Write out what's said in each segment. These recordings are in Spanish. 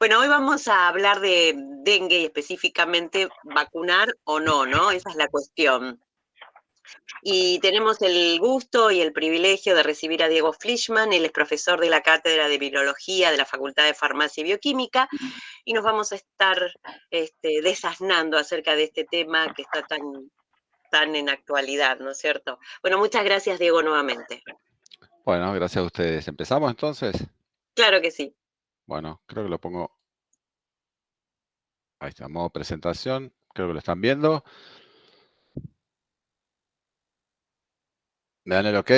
Bueno, hoy vamos a hablar de dengue y específicamente vacunar o no, ¿no? Esa es la cuestión. Y tenemos el gusto y el privilegio de recibir a Diego Fleischmann. Él es profesor de la Cátedra de Virología de la Facultad de Farmacia y Bioquímica y nos vamos a estar desasnando acerca de este tema que está tan en actualidad, ¿no es cierto? Bueno, muchas gracias, Diego, nuevamente. Bueno, gracias a ustedes. ¿Empezamos entonces? Claro que sí. Bueno, creo que lo pongo. Ahí está, modo presentación. Creo que lo están viendo. Me dan el OK,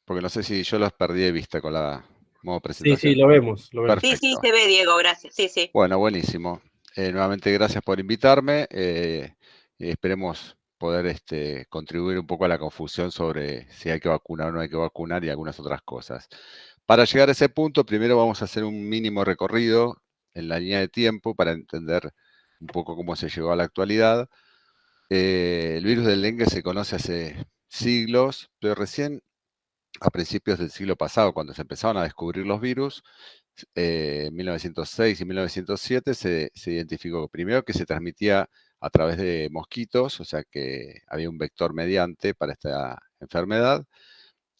porque no sé si yo los perdí de vista con la modo Sí, presentación. lo vemos, lo vemos. Sí, sí, Perfecto. se ve, Diego, gracias. Sí, sí. Bueno, buenísimo. Nuevamente, gracias por invitarme. Esperemos poder contribuir un poco a la confusión sobre si hay que vacunar o no hay que vacunar y algunas otras cosas. Para llegar a ese punto, primero vamos a hacer un mínimo recorrido en la línea de tiempo para entender un poco cómo se llegó a la actualidad. El virus del dengue se conoce hace siglos, pero recién a principios del siglo pasado, cuando se empezaron a descubrir los virus, en 1906 y 1907 se identificó primero que se transmitía a través de mosquitos, o sea que había un vector mediante para esta enfermedad,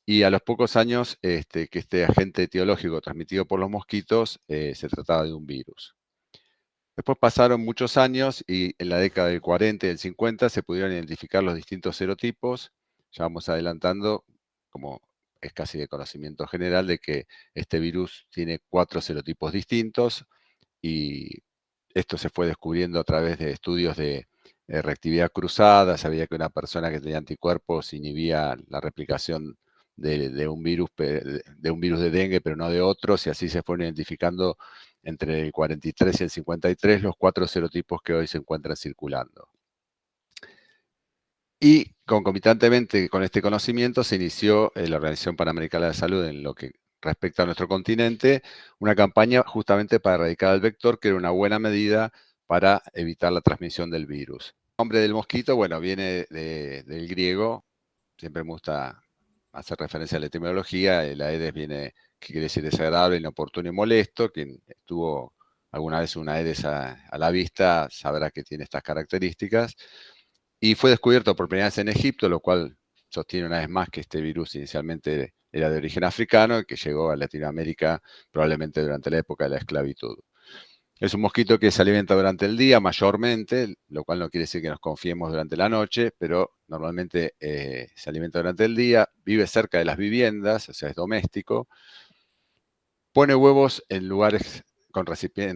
y a los pocos años que este agente etiológico transmitido por los mosquitos se trataba de un virus. Después pasaron muchos años y en la década del 40 y del 50 se pudieron identificar los distintos serotipos. Ya vamos adelantando, como es casi de conocimiento general, de que este virus tiene 4 serotipos distintos y esto se fue descubriendo a través de estudios de reactividad cruzada. Sabía que una persona que tenía anticuerpos inhibía la replicación de un virus de dengue, pero no de otros, y así se fueron identificando entre el 43 y el 53 los 4 serotipos que hoy se encuentran circulando. Y concomitantemente con este conocimiento se inició la Organización Panamericana de la Salud en lo que respecta a nuestro continente, una campaña justamente para erradicar el vector, que era una buena medida para evitar la transmisión del virus. El nombre del mosquito, bueno, viene del griego, siempre me gusta hacer referencia a la etimología, el Aedes viene, que quiere decir desagradable, inoportuno y molesto. Quien estuvo alguna vez un Aedes a la vista sabrá que tiene estas características. Y fue descubierto por primera vez en Egipto, lo cual sostiene una vez más que este virus inicialmente era de origen africano y que llegó a Latinoamérica probablemente durante la época de la esclavitud. Es un mosquito que se alimenta durante el día mayormente, lo cual no quiere decir que nos confiemos durante la noche, pero normalmente se alimenta durante el día, vive cerca de las viviendas, o sea, es doméstico. Pone huevos en lugares en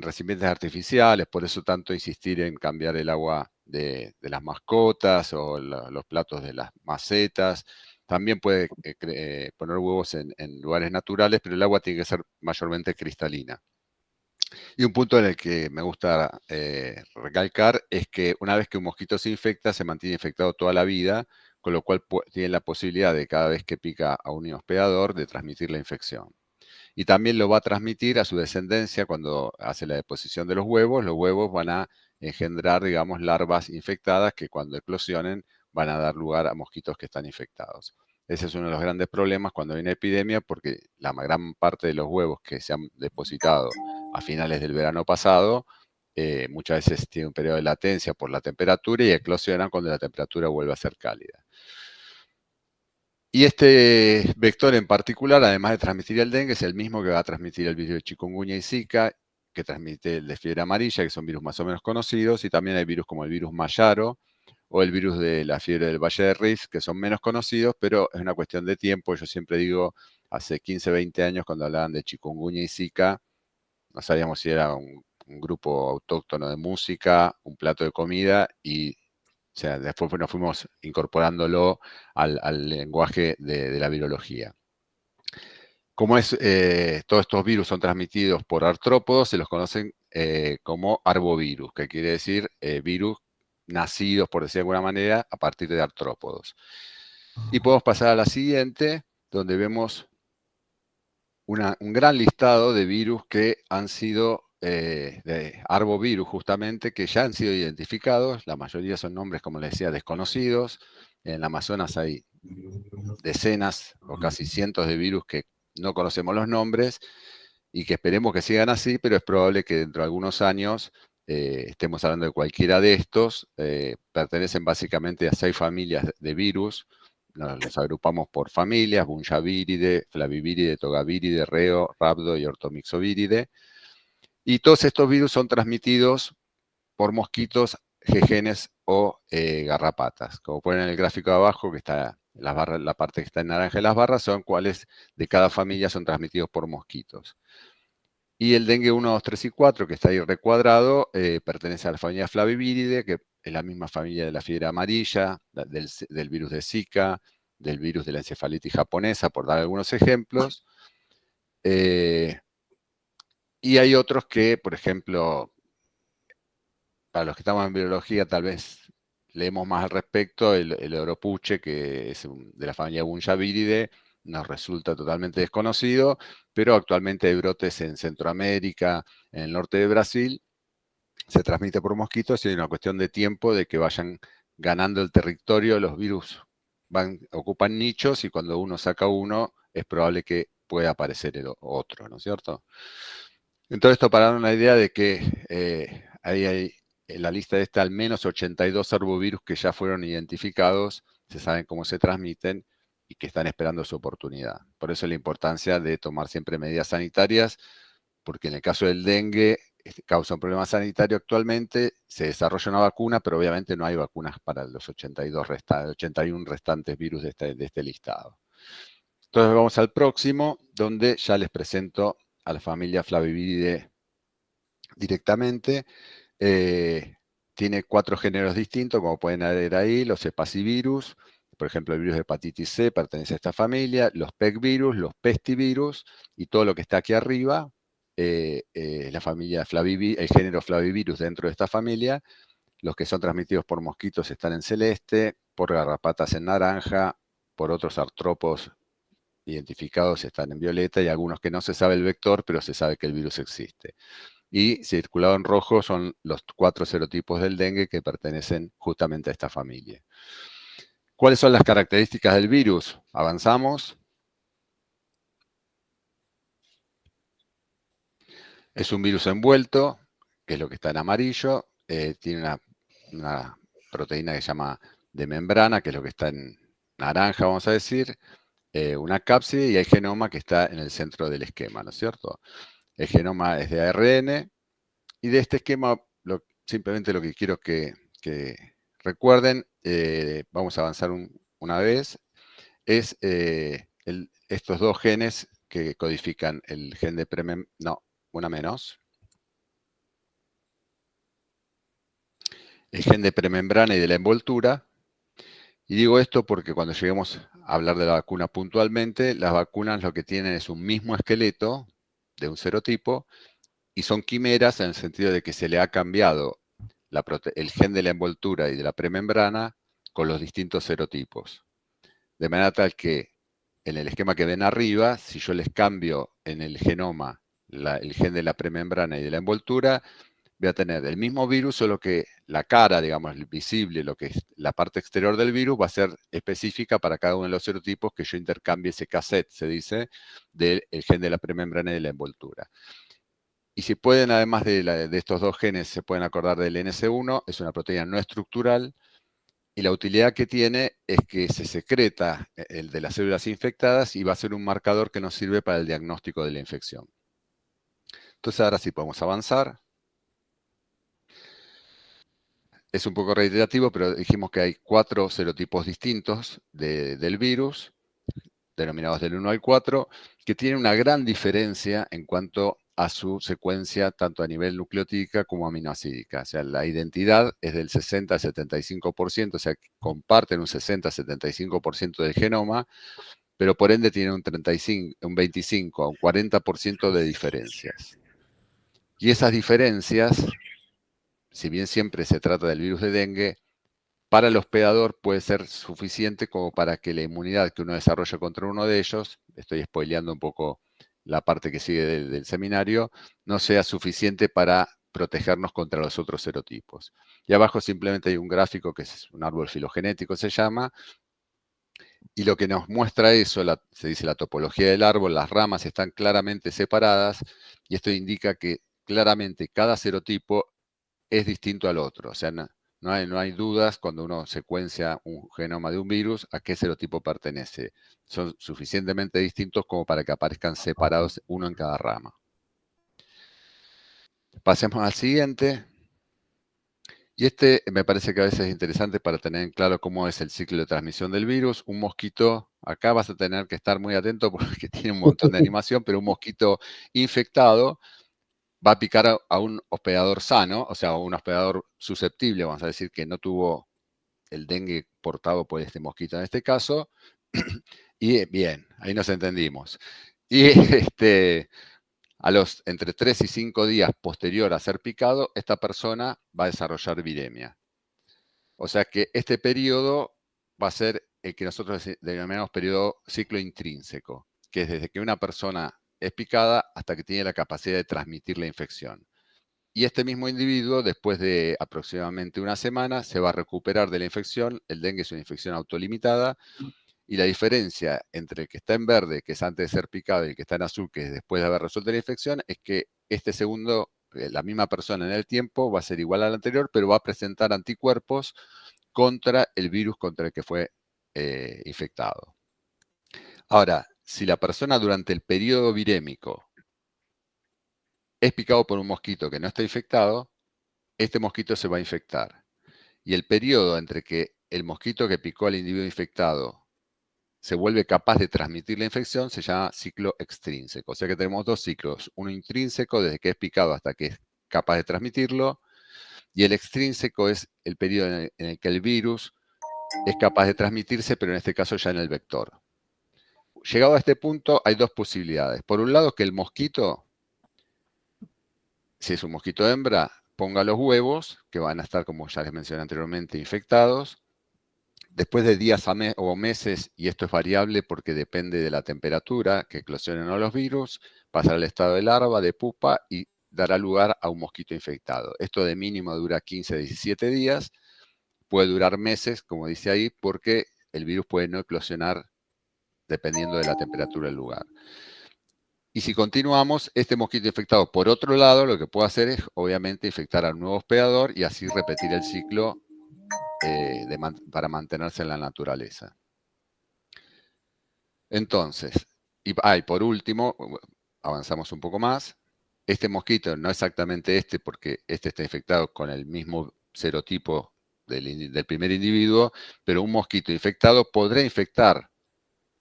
recipientes artificiales, por eso tanto insistir en cambiar el agua de las mascotas o los platos de las macetas. También puede poner huevos en lugares naturales, pero el agua tiene que ser mayormente cristalina. Y un punto en el que me gusta recalcar es que una vez que un mosquito se infecta, se mantiene infectado toda la vida, con lo cual tiene la posibilidad de cada vez que pica a un hospedador de transmitir la infección. Y también lo va a transmitir a su descendencia cuando hace la deposición de los huevos van a engendrar, digamos, larvas infectadas que cuando eclosionen van a dar lugar a mosquitos que están infectados. Ese es uno de los grandes problemas cuando hay una epidemia, porque la gran parte de los huevos que se han depositado a finales del verano pasado, muchas veces tienen un periodo de latencia por la temperatura y eclosionan cuando la temperatura vuelve a ser cálida. Y este vector en particular, además de transmitir el dengue, es el mismo que va a transmitir el virus de chikungunya y Zika, que transmite el de fiebre amarilla, que son virus más o menos conocidos, y también hay virus como el virus Mayaro o el virus de la fiebre del Valle de Rift, que son menos conocidos, pero es una cuestión de tiempo. Yo siempre digo, hace 15, 20 años, cuando hablaban de chikungunya y Zika, no sabíamos si era un grupo autóctono de música, un plato de comida, y o sea, después nos fuimos incorporándolo al lenguaje de la virología. Como todos estos virus son transmitidos por artrópodos, se los conocen como arbovirus, que quiere decir virus nacidos, por decir de alguna manera, a partir de artrópodos. Y podemos pasar a la siguiente, donde vemos un gran listado de virus que han sido, de arbovirus justamente, que ya han sido identificados. La mayoría son nombres, como les decía, desconocidos. En el Amazonas hay decenas o casi cientos de virus que no conocemos los nombres. y que esperemos que sigan así, pero es probable que dentro de algunos años estemos hablando de cualquiera de estos. Pertenecen básicamente a 6 familias de virus. Los agrupamos por familias: Bunjaviridae, Flaviviridae, Togaviridae, Reo, Rhabdo y Orthomyxoviridae. Y todos estos virus son transmitidos por mosquitos, jejenes o garrapatas. Como ponen en el gráfico de abajo, que está la parte que está en naranja de las barras, son cuáles de cada familia son transmitidos por mosquitos. Y el dengue 1, 2, 3 y 4, que está ahí recuadrado, pertenece a la familia Flaviviridae, que es la misma familia de la fiebre amarilla, del virus de Zika, del virus de la encefalitis japonesa, por dar algunos ejemplos. Y hay otros que, por ejemplo, para los que estamos en biología, tal vez leemos más al respecto, el oropuche, que es de la familia Bunjaviridae, nos resulta totalmente desconocido, pero actualmente hay brotes en Centroamérica, en el norte de Brasil, se transmite por mosquitos y hay una cuestión de tiempo de que vayan ganando el territorio, los virus ocupan nichos y cuando uno saca uno es probable que pueda aparecer el otro, ¿no es cierto? Entonces, esto para dar una idea de que ahí hay en la lista esta al menos 82 arbovirus que ya fueron identificados, se saben cómo se transmiten y que están esperando su oportunidad. Por eso la importancia de tomar siempre medidas sanitarias, porque en el caso del dengue causa un problema sanitario actualmente, se desarrolla una vacuna, pero obviamente no hay vacunas para los 81 restantes virus de este listado. Entonces vamos al próximo, donde ya les presento a la familia Flaviviridae directamente. Tiene 4 géneros distintos, como pueden ver ahí: los hepacivirus, por ejemplo, el virus de hepatitis C pertenece a esta familia, los PEC-virus, los pestivirus, y todo lo que está aquí arriba, la familia el género Flavivirus dentro de esta familia. Los que son transmitidos por mosquitos están en celeste, por garrapatas en naranja, por otros artrópodos identificados están en violeta, y algunos que no se sabe el vector, pero se sabe que el virus existe. Y circulado en rojo son los 4 serotipos del dengue que pertenecen justamente a esta familia. ¿Cuáles son las características del virus? Avanzamos. Es un virus envuelto, que es lo que está en amarillo. Tiene una proteína que se llama de membrana, que es lo que está en naranja, vamos a decir. Una cápside, y hay genoma que está en el centro del esquema, ¿no es cierto? El genoma es de ARN, y de este esquema simplemente lo que quiero que recuerden, vamos a avanzar una vez, es estos 2 genes que codifican el gen de el gen de premembrana y de la envoltura. Y digo esto porque cuando lleguemos a hablar de la vacuna puntualmente, las vacunas lo que tienen es un mismo esqueleto de un serotipo y son quimeras en el sentido de que se le ha cambiado el gen de la envoltura y de la premembrana con los distintos serotipos. De manera tal que en el esquema que ven arriba, si yo les cambio en el genoma el gen de la premembrana y de la envoltura, voy a tener el mismo virus, solo que la cara, digamos, visible, lo que es la parte exterior del virus, va a ser específica para cada uno de los serotipos que yo intercambie ese cassette, se dice, del gen de la premembrana y de la envoltura. Y si pueden, además de estos 2 genes, se pueden acordar del NS1, es una proteína no estructural, y la utilidad que tiene es que se secreta el de las células infectadas y va a ser un marcador que nos sirve para el diagnóstico de la infección. Entonces ahora sí podemos avanzar. Es un poco reiterativo, pero dijimos que hay 4 serotipos distintos del virus, denominados del 1 al 4, que tienen una gran diferencia en cuanto a su secuencia, tanto a nivel nucleotídica como aminoácidica. O sea, la identidad es del 60 al 75%, o sea, comparten un 60-75% del genoma, pero por ende tienen un 25 a un 40% de diferencias. Y esas diferencias, si bien siempre se trata del virus de dengue, para el hospedador puede ser suficiente como para que la inmunidad que uno desarrolla contra uno de ellos, estoy spoileando un poco la parte que sigue del seminario, no sea suficiente para protegernos contra los otros serotipos. Y abajo simplemente hay un gráfico que es un árbol filogenético, se llama, Y lo que nos muestra eso, se dice la topología del árbol, las ramas están claramente separadas, y esto indica que claramente cada serotipo es distinto al otro. O sea, no hay dudas cuando uno secuencia un genoma de un virus a qué serotipo pertenece. Son suficientemente distintos como para que aparezcan separados uno en cada rama. Pasemos al siguiente. Y este me parece que a veces es interesante para tener en claro cómo es el ciclo de transmisión del virus. Un mosquito, acá vas a tener que estar muy atento porque tiene un montón de animación, pero un mosquito infectado va a picar a un hospedador sano, o sea, a un hospedador susceptible, vamos a decir que no tuvo el dengue portado por este mosquito en este caso. Y bien, ahí nos entendimos. Y a los entre 3 y 5 días posterior a ser picado, esta persona va a desarrollar viremia. O sea que este periodo va a ser el que nosotros denominamos periodo ciclo intrínseco, que es desde que una persona es picada hasta que tiene la capacidad de transmitir la infección. Y este mismo individuo, después de aproximadamente una semana, se va a recuperar de la infección. El dengue es una infección autolimitada, y la diferencia entre el que está en verde, que es antes de ser picado, y el que está en azul, que es después de haber resuelto la infección, es que este segundo, la misma persona en el tiempo, va a ser igual al anterior, pero va a presentar anticuerpos contra el virus contra el que fue infectado. Ahora, si la persona durante el periodo virémico es picado por un mosquito que no está infectado, este mosquito se va a infectar. Y el periodo entre que el mosquito que picó al individuo infectado se vuelve capaz de transmitir la infección se llama ciclo extrínseco. O sea que tenemos dos ciclos, uno intrínseco desde que es picado hasta que es capaz de transmitirlo, y el extrínseco es el periodo en el que el virus es capaz de transmitirse, pero en este caso ya en el vector. Llegado a este punto hay dos posibilidades. Por un lado, que el mosquito, si es un mosquito hembra, ponga los huevos, que van a estar, como ya les mencioné anteriormente, infectados. Después de días o meses, y esto es variable porque depende de la temperatura que eclosionen los virus, pasará al estado de larva, de pupa, y dará lugar a un mosquito infectado. Esto de mínimo dura 15 a 17 días, puede durar meses, como dice ahí, porque el virus puede no eclosionar dependiendo de la temperatura del lugar. Y si continuamos, este mosquito infectado, por otro lado, lo que puede hacer es, obviamente, infectar al nuevo hospedador y así repetir el ciclo para mantenerse en la naturaleza. Entonces, y por último, avanzamos un poco más. Este mosquito, no exactamente este, porque este está infectado con el mismo serotipo del primer individuo, pero un mosquito infectado podrá infectar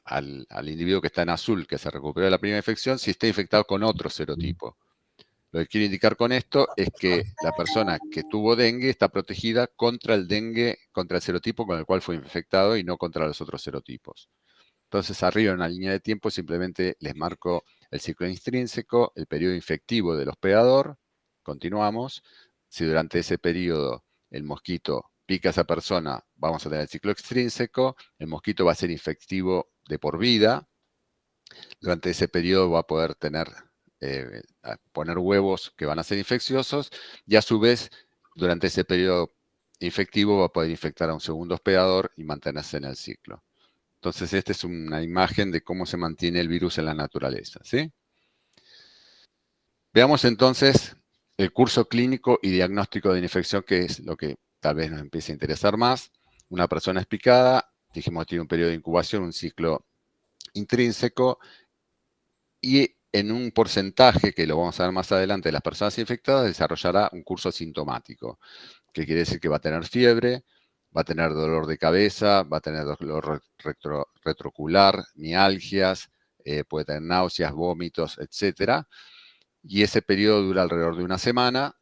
al individuo que está en azul, que se recuperó de la primera infección, si está infectado con otro serotipo. Lo que quiero indicar con esto es que la persona que tuvo dengue está protegida contra el dengue, contra el serotipo con el cual fue infectado y no contra los otros serotipos. Entonces, arriba en una línea de tiempo simplemente les marco el ciclo intrínseco, el periodo infectivo del hospedador. Continuamos. Si durante ese periodo el mosquito pica a esa persona, vamos a tener el ciclo extrínseco. El mosquito va a ser infectivo de por vida. Durante ese periodo va a poder poner huevos que van a ser infecciosos, y a su vez, durante ese periodo infectivo va a poder infectar a un segundo hospedador y mantenerse en el ciclo. Entonces, esta es una imagen de cómo se mantiene el virus en la naturaleza, ¿sí? Veamos entonces el curso clínico y diagnóstico de la infección, que es lo que tal vez nos empiece a interesar más. Una persona es picada, dijimos que tiene un periodo de incubación, un ciclo intrínseco, y en un porcentaje, que lo vamos a ver más adelante, de las personas infectadas desarrollará un curso sintomático, que quiere decir que va a tener fiebre, va a tener dolor de cabeza, va a tener dolor retroocular, mialgias, puede tener náuseas, vómitos, etc. Y ese periodo dura alrededor de una semana.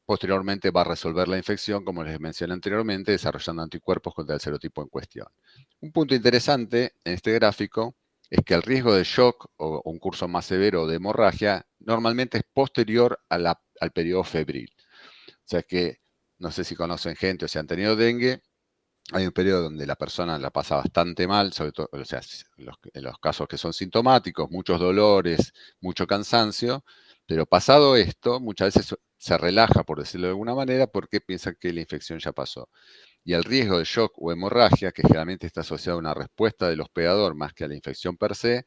Posteriormente va a resolver la infección, como les mencioné anteriormente, desarrollando anticuerpos contra el serotipo en cuestión. Un punto interesante en este gráfico es que el riesgo de shock o un curso más severo de hemorragia normalmente es posterior al periodo febril. O sea que, no sé si conocen gente o si han tenido dengue, hay un periodo donde la persona la pasa bastante mal, sobre todo, o sea, en los casos que son sintomáticos, muchos dolores, mucho cansancio, pero pasado esto, muchas veces se relaja, por decirlo de alguna manera, porque piensan que la infección ya pasó. y el riesgo de shock o hemorragia, que generalmente está asociado a una respuesta del hospedador más que a la infección per se,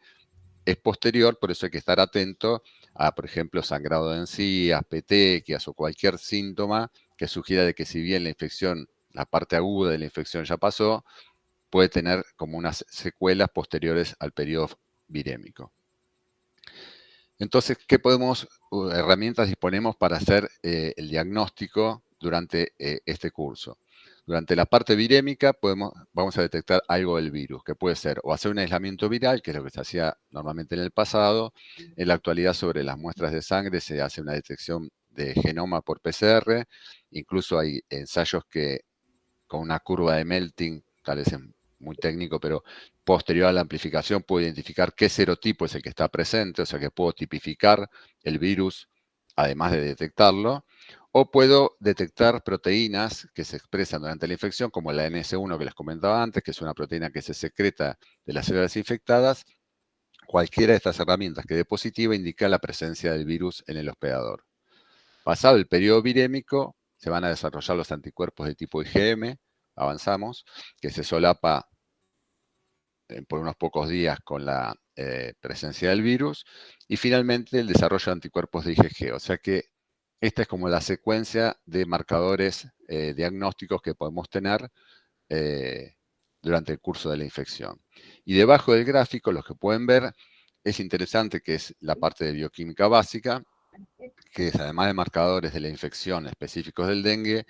es posterior, por eso hay que estar atento a, por ejemplo, sangrado de encías, petequias o cualquier síntoma que sugiera de que si bien la infección, la parte aguda de la infección ya pasó, puede tener como unas secuelas posteriores al periodo virémico. Entonces, ¿qué herramientas disponemos para hacer el diagnóstico durante este curso? Durante la parte virémica vamos a detectar algo del virus, que puede ser o hacer un aislamiento viral, que es lo que se hacía normalmente en el pasado. En la actualidad, sobre las muestras de sangre se hace una detección de genoma por PCR. Incluso hay ensayos que con una curva de melting, tal vez es muy técnico, pero posterior a la amplificación puedo identificar qué serotipo es el que está presente, o sea que puedo tipificar el virus además de detectarlo, o puedo detectar proteínas que se expresan durante la infección, como la NS1 que les comentaba antes, que es una proteína que se secreta de las células infectadas. Cualquiera de estas herramientas que dé positiva indica la presencia del virus en el hospedador. Pasado el periodo virémico, se van a desarrollar los anticuerpos de tipo IgM, avanzamos, que se solapa por unos pocos días con la presencia del virus, y finalmente el desarrollo de anticuerpos de IgG. O sea que esta es como la secuencia de marcadores diagnósticos que podemos tener durante el curso de la infección. Y debajo del gráfico, los que pueden ver, es interesante que es la parte de bioquímica básica, que es, además de marcadores de la infección específicos del dengue,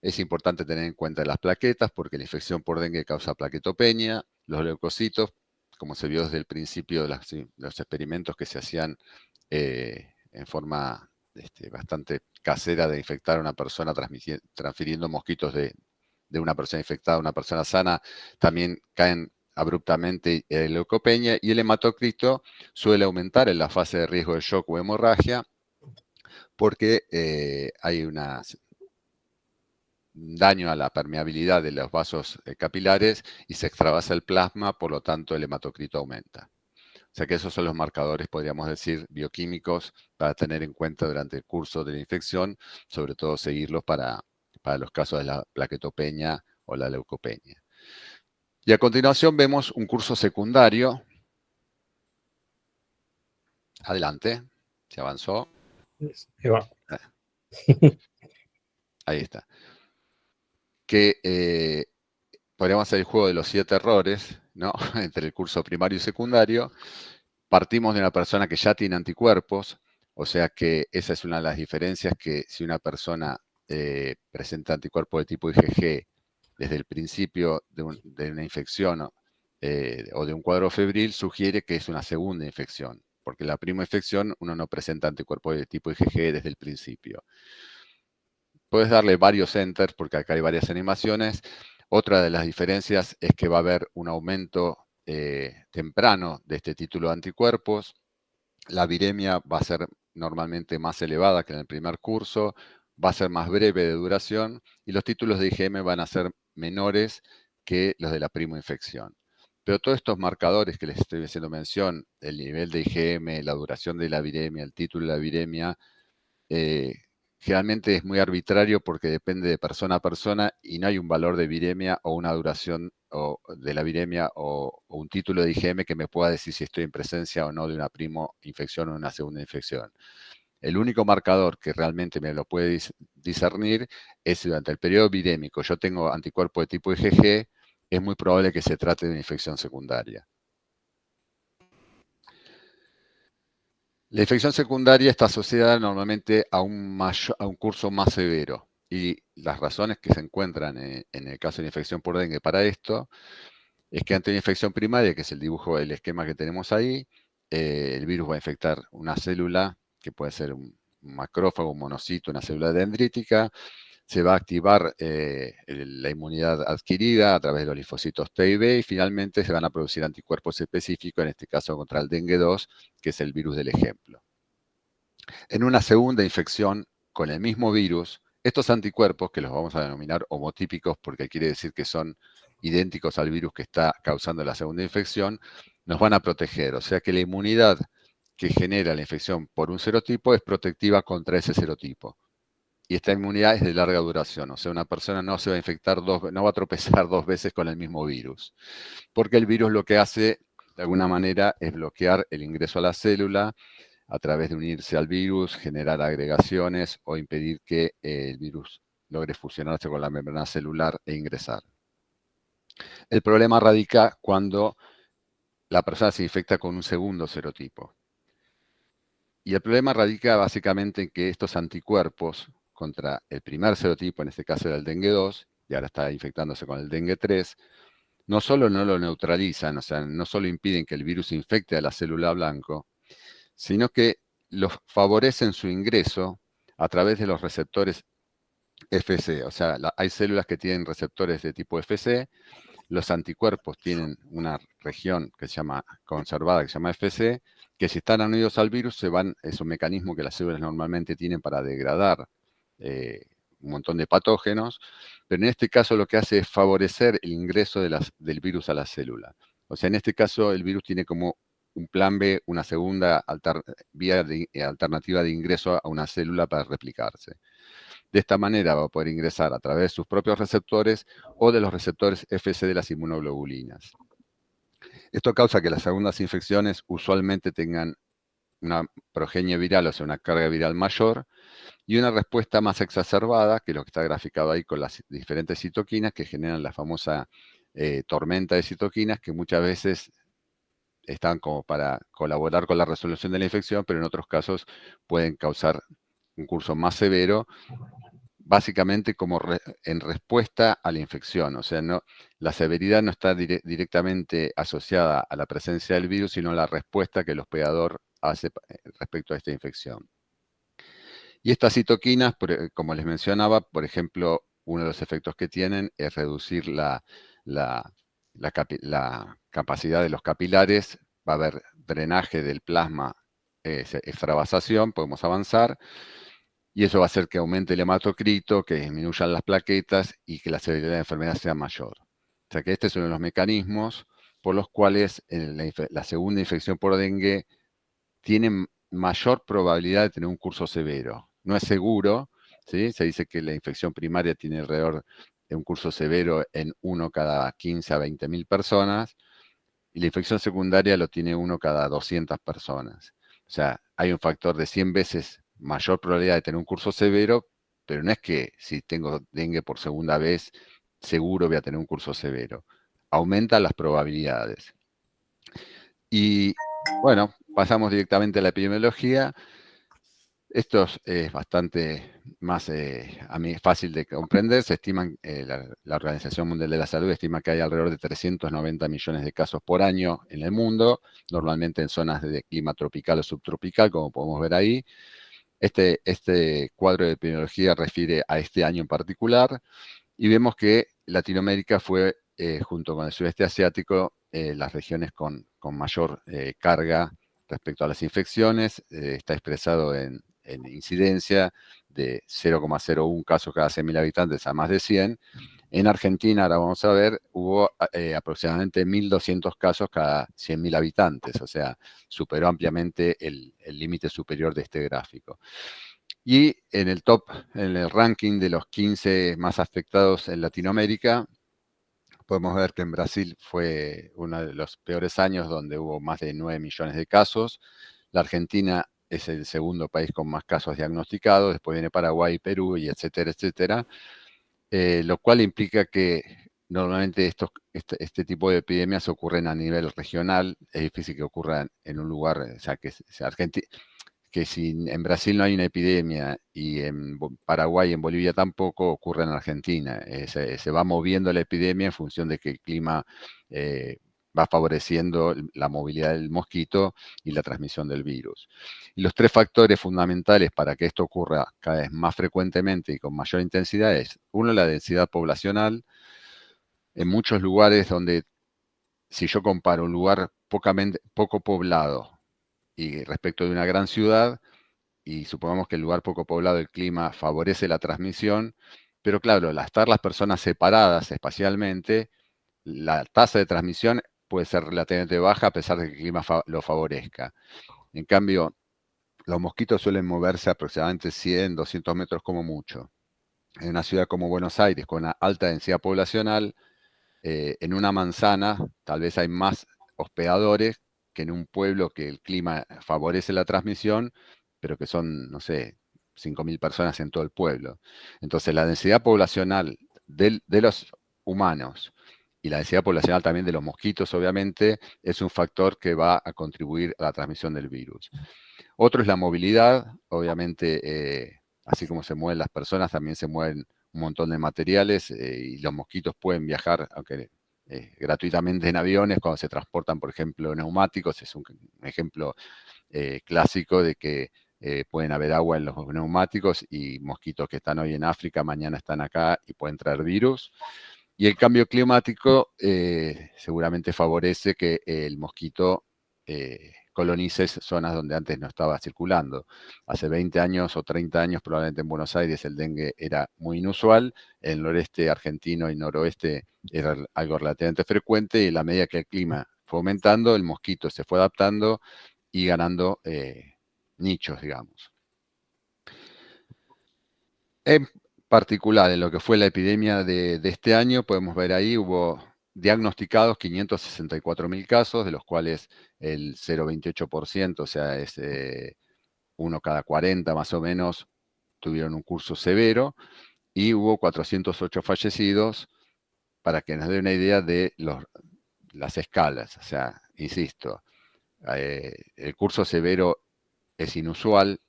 es importante tener en cuenta las plaquetas, porque la infección por dengue causa plaquetopenia, los leucocitos, como se vio desde el principio de los experimentos que se hacían en forma bastante casera de infectar a una persona transfiriendo mosquitos de una persona infectada a una persona sana, también caen abruptamente leucopenia, y el hematocrito suele aumentar en la fase de riesgo de shock o hemorragia, porque hay un daño a la permeabilidad de los vasos capilares y se extravasa el plasma, por lo tanto el hematocrito aumenta. O sea que esos son los marcadores, podríamos decir, bioquímicos para tener en cuenta durante el curso de la infección, sobre todo seguirlos para los casos de la plaquetopenia o la leucopenia. Y a continuación vemos un curso secundario. Adelante, se avanzó. Ahí va. Ahí está. Que podríamos hacer el juego de los 7 errores, ¿no? Entre el curso primario y secundario. Partimos de una persona que ya tiene anticuerpos, o sea que esa es una de las diferencias, que si una persona presenta anticuerpos de tipo IgG desde el principio de una infección o de un cuadro febril, sugiere que es una segunda infección, porque la primera infección uno no presenta anticuerpos de tipo IgG desde el principio. Puedes darle varios enters porque acá hay varias animaciones. Otra de las diferencias es que va a haber un aumento temprano de este título de anticuerpos. La viremia va a ser normalmente más elevada que en el primer curso, va a ser más breve de duración, y los títulos de IgM van a ser menores que los de la primoinfección. Pero todos estos marcadores que les estoy haciendo mención, el nivel de IgM, la duración de la viremia, el título de la viremia, generalmente es muy arbitrario porque depende de persona a persona y no hay un valor de viremia o una duración de la viremia o un título de IgM que me pueda decir si estoy en presencia o no de una primo-infección o una segunda infección. El único marcador que realmente me lo puede discernir es si durante el periodo virémico yo tengo anticuerpo de tipo IgG, es muy probable que se trate de una infección secundaria. La infección secundaria está asociada normalmente a un curso más severo, y las razones que se encuentran en el caso de infección por dengue para esto es que ante una infección primaria, que es el dibujo del esquema que tenemos ahí, el virus va a infectar una célula que puede ser un macrófago, un monocito, una célula dendrítica. Se va a activar la inmunidad adquirida a través de los linfocitos T y B, y finalmente se van a producir anticuerpos específicos, en este caso contra el dengue 2, que es el virus del ejemplo. En una segunda infección con el mismo virus, estos anticuerpos, que los vamos a denominar homotípicos porque quiere decir que son idénticos al virus que está causando la segunda infección, nos van a proteger. O sea que la inmunidad que genera la infección por un serotipo es protectiva contra ese serotipo. y esta inmunidad es de larga duración. O sea, una persona no se va a infectar no va a tropezar 2 veces con el mismo virus. Porque el virus lo que hace, de alguna manera, es bloquear el ingreso a la célula a través de unirse al virus, generar agregaciones o impedir que el virus logre fusionarse con la membrana celular e ingresar. El problema radica cuando la persona se infecta con un segundo serotipo. Y el problema radica básicamente en que estos anticuerpos contra el primer serotipo, en este caso era el dengue 2, y ahora está infectándose con el dengue 3, no solo no lo neutralizan, o sea, no solo impiden que el virus infecte a la célula blanco, sino que los favorecen su ingreso a través de los receptores FC. O sea, hay células que tienen receptores de tipo FC, los anticuerpos tienen una región que se llama conservada, que se llama FC, que si están unidos al virus, es un mecanismo que las células normalmente tienen para degradar un montón de patógenos, pero en este caso lo que hace es favorecer el ingreso del virus a la célula. O sea, en este caso el virus tiene como un plan B, una segunda vía alternativa de ingreso a una célula para replicarse. De esta manera va a poder ingresar a través de sus propios receptores o de los receptores FC de las inmunoglobulinas. Esto causa que las segundas infecciones usualmente tengan una progenie viral, o sea, una carga viral mayor, y una respuesta más exacerbada, que es lo que está graficado ahí con las diferentes citoquinas que generan la famosa tormenta de citoquinas, que muchas veces están como para colaborar con la resolución de la infección, pero en otros casos pueden causar un curso más severo, básicamente como en respuesta a la infección. O sea, la severidad no está directamente asociada a la presencia del virus, sino a la respuesta que el hospedador hace respecto a esta infección. Y estas citoquinas, como les mencionaba, por ejemplo, uno de los efectos que tienen es reducir la capacidad de los capilares, va a haber drenaje del plasma, extravasación, podemos avanzar, y eso va a hacer que aumente el hematocrito, que disminuyan las plaquetas y que la severidad de la enfermedad sea mayor. O sea que este es uno de los mecanismos por los cuales la segunda infección por dengue tiene mayor probabilidad de tener un curso severo. No es seguro, ¿sí? Se dice que la infección primaria tiene alrededor de un curso severo en 1 cada 15 a 20.000 personas, y la infección secundaria lo tiene 1 cada 200 personas. O sea, hay un factor de 100 veces mayor probabilidad de tener un curso severo, pero no es que si tengo dengue por segunda vez, seguro voy a tener un curso severo. Aumentan las probabilidades. Y bueno, pasamos directamente a la epidemiología. Esto es bastante más a mí fácil de comprender. Se estiman, la Organización Mundial de la Salud estima que hay alrededor de 390 millones de casos por año en el mundo, normalmente en zonas de clima tropical o subtropical, como podemos ver ahí. Este cuadro de epidemiología refiere a este año en particular, y vemos que Latinoamérica fue, junto con el sudeste asiático, las regiones con mayor carga respecto a las infecciones. Está expresado en incidencia de 0,01 casos cada 100.000 habitantes a más de 100. En Argentina, ahora vamos a ver, hubo aproximadamente 1.200 casos cada 100.000 habitantes, o sea, superó ampliamente el límite superior de este gráfico. Y en el ranking de los 15 más afectados en Latinoamérica, podemos ver que en Brasil fue uno de los peores años, donde hubo más de 9 millones de casos. La Argentina es el segundo país con más casos diagnosticados, después viene Paraguay, Perú, y etcétera, etcétera. Lo cual implica que normalmente este tipo de epidemias ocurren a nivel regional. Es difícil que ocurran en un lugar, o sea, que si en Brasil no hay una epidemia y en Paraguay y en Bolivia tampoco, ocurre en Argentina. Se va moviendo la epidemia en función de que el clima va favoreciendo la movilidad del mosquito y la transmisión del virus. Y los 3 factores fundamentales para que esto ocurra cada vez más frecuentemente y con mayor intensidad es, uno, la densidad poblacional. En muchos lugares donde, si yo comparo un lugar poco poblado y respecto de una gran ciudad, y supongamos que el lugar poco poblado, el clima favorece la transmisión, pero claro, al estar las personas separadas espacialmente, la tasa de transmisión puede ser relativamente baja a pesar de que el clima lo favorezca. En cambio, los mosquitos suelen moverse aproximadamente 100, 200 metros como mucho. En una ciudad como Buenos Aires, con una alta densidad poblacional, en una manzana tal vez hay más hospedadores que en un pueblo que el clima favorece la transmisión, pero que son, no sé, 5.000 personas en todo el pueblo. Entonces, la densidad poblacional de los humanos y la densidad poblacional también de los mosquitos, obviamente, es un factor que va a contribuir a la transmisión del virus. Otro es la movilidad, obviamente, así como se mueven las personas, también se mueven un montón de materiales y los mosquitos pueden viajar, aunque gratuitamente en aviones, cuando se transportan, por ejemplo, neumáticos, es un ejemplo clásico de que pueden haber agua en los neumáticos y mosquitos que están hoy en África, mañana están acá y pueden traer virus. Y el cambio climático seguramente favorece que el mosquito colonice zonas donde antes no estaba circulando. Hace 20 años o 30 años, probablemente en Buenos Aires el dengue era muy inusual, en el noreste argentino y noroeste era algo relativamente frecuente, y a la medida que el clima fue aumentando, el mosquito se fue adaptando y ganando nichos, digamos. En particular, en lo que fue la epidemia de este año, podemos ver ahí, hubo diagnosticados 564.000 casos, de los cuales el 0,28%, o sea, es uno cada 40 más o menos, tuvieron un curso severo, y hubo 408 fallecidos, para que nos dé una idea de las escalas. O sea, insisto, el curso severo es inusual,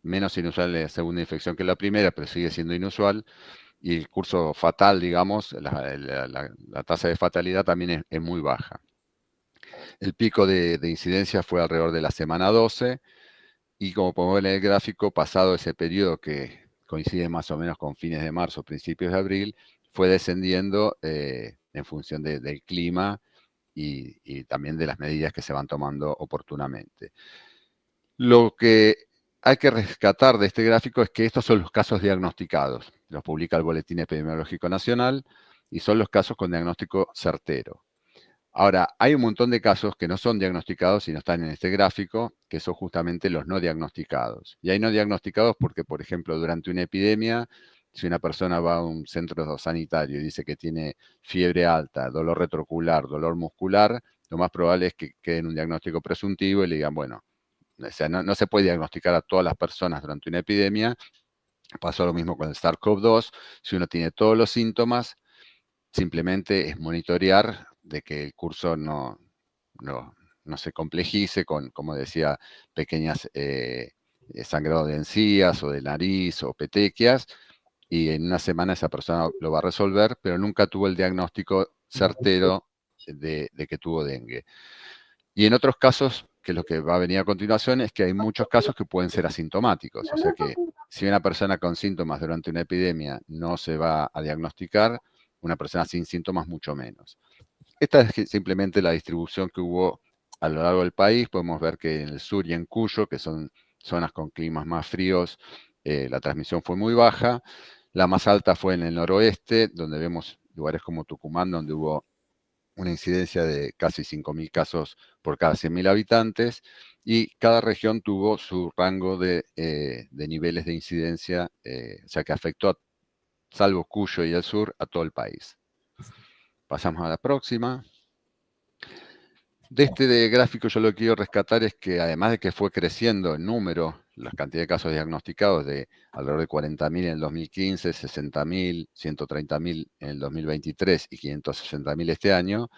menos inusual la segunda infección que la primera, pero sigue siendo inusual. Y el curso fatal, digamos, la tasa de fatalidad también es muy baja. El pico de incidencia fue alrededor de la semana 12, y como podemos ver en el gráfico, pasado ese periodo que coincide más o menos con fines de marzo, principios de abril, fue descendiendo en función del clima y también de las medidas que se van tomando oportunamente. Lo que hay que rescatar de este gráfico es que estos son los casos diagnosticados. Los publica el Boletín Epidemiológico Nacional y son los casos con diagnóstico certero. Ahora, hay un montón de casos que no son diagnosticados y no están en este gráfico, que son justamente los no diagnosticados. Y hay no diagnosticados porque, por ejemplo, durante una epidemia, si una persona va a un centro sanitario y dice que tiene fiebre alta, dolor retroocular, dolor muscular, lo más probable es que quede en un diagnóstico presuntivo y le digan, bueno, o sea, no se puede diagnosticar a todas las personas durante una epidemia. Pasó lo mismo con el SARS-CoV-2. Si uno tiene todos los síntomas, simplemente es monitorear de que el curso no se complejice con, como decía, pequeñas sangrados de encías o de nariz o petequias, y en una semana esa persona lo va a resolver, pero nunca tuvo el diagnóstico certero de que tuvo dengue. Y en otros casos, que lo que va a venir a continuación, es que hay muchos casos que pueden ser asintomáticos. O sea que si una persona con síntomas durante una epidemia no se va a diagnosticar, una persona sin síntomas mucho menos. Esta es simplemente la distribución que hubo a lo largo del país. Podemos ver que en el sur y en Cuyo, que son zonas con climas más fríos, la transmisión fue muy baja. La más alta fue en el noroeste, donde vemos lugares como Tucumán, donde hubo una incidencia de casi 5.000 casos por cada 100.000 habitantes, y cada región tuvo su rango de niveles de incidencia, o sea que afectó, salvo Cuyo y el sur, a todo el país. Pasamos a la próxima. De este gráfico yo lo que quiero rescatar es que, además de que fue creciendo en número la cantidad de casos diagnosticados, de alrededor de 40.000 en el 2015, 60.000, 130.000 en el 2023 y 560.000 este año,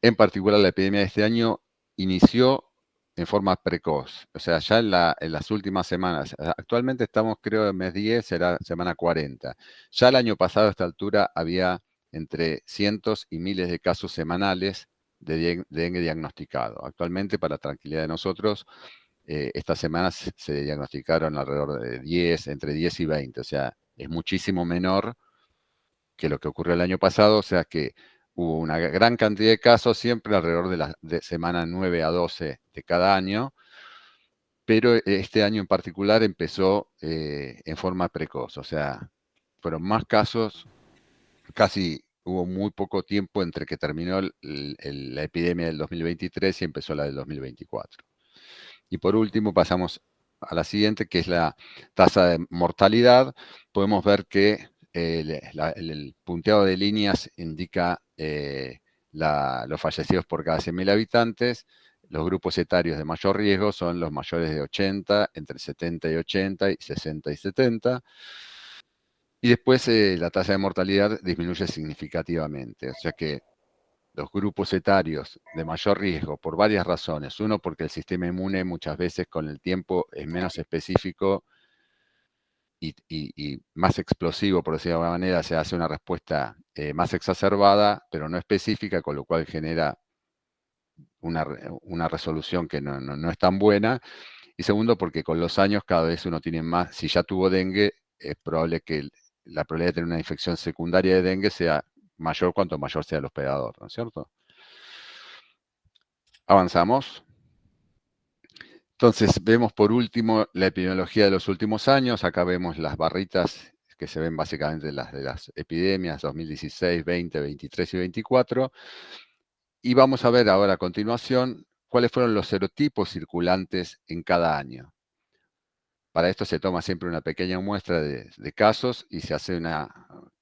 en particular la epidemia de este año inició en forma precoz, o sea, ya en las últimas semanas. Actualmente estamos, creo, en mes 10, será semana 40. Ya el año pasado a esta altura había entre cientos y miles de casos semanales de dengue diagnosticado. Actualmente, para tranquilidad de nosotros, estas semanas se diagnosticaron alrededor de 10, entre 10 y 20, o sea, es muchísimo menor que lo que ocurrió el año pasado, o sea que hubo una gran cantidad de casos, siempre alrededor de la semana 9 a 12 de cada año, pero este año en particular empezó en forma precoz, o sea, fueron más casos, casi hubo muy poco tiempo entre que terminó la epidemia del 2023 y empezó la del 2024. Y por último pasamos a la siguiente, que es la tasa de mortalidad. Podemos ver que el punteado de líneas indica los fallecidos por cada 100.000 habitantes. Los grupos etarios de mayor riesgo son los mayores de 80, entre 70 y 80 y 60 y 70. Y después la tasa de mortalidad disminuye significativamente. O sea que los grupos etarios de mayor riesgo por varias razones. Uno, porque el sistema inmune muchas veces con el tiempo es menos específico y más explosivo, por decirlo de alguna manera, se hace una respuesta más exacerbada, pero no específica, con lo cual genera una resolución que no es tan buena. Y segundo, porque con los años cada vez uno tiene más, si ya tuvo dengue, es probable que la probabilidad de tener una infección secundaria de dengue sea mayor cuanto mayor sea el hospedador, ¿no es cierto? Avanzamos. Entonces, vemos por último la epidemiología de los últimos años. Acá vemos las barritas que se ven básicamente las de las epidemias 2016, 20, 23 y 24. Y vamos a ver ahora a continuación cuáles fueron los serotipos circulantes en cada año. Para esto se toma siempre una pequeña muestra de casos y se hace una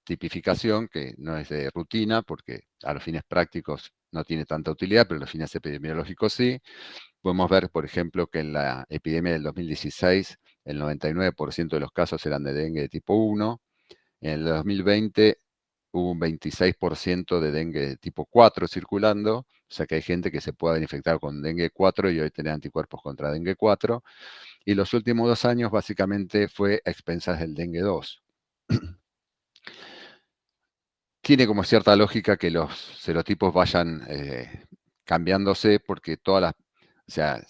tipificación que no es de rutina porque a los fines prácticos no tiene tanta utilidad, pero a los fines epidemiológicos sí. Podemos ver, por ejemplo, que en la epidemia del 2016 el 99% de los casos eran de dengue de tipo 1. En el 2020 hubo un 26% de dengue de tipo 4 circulando, o sea que hay gente que se puede haber infectado con dengue 4 y hoy tener anticuerpos contra dengue 4. Y los últimos 2 años básicamente fue a expensas del dengue 2. Tiene como cierta lógica que los serotipos vayan cambiándose porque todas las, o sea,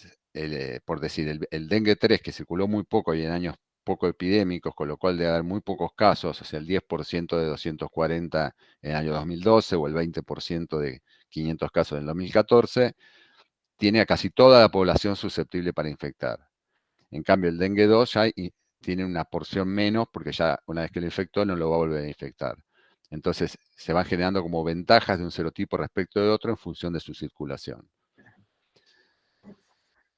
por decir, el dengue 3 que circuló muy poco y en años poco epidémicos, con lo cual debe haber muy pocos casos, o sea, el 10% de 240 en el año 2012 o el 20% de 500 casos en el 2014, tiene a casi toda la población susceptible para infectar. En cambio, el dengue 2 ya tiene una porción menos porque ya una vez que lo infectó no lo va a volver a infectar. Entonces, se van generando como ventajas de un serotipo respecto de otro en función de su circulación.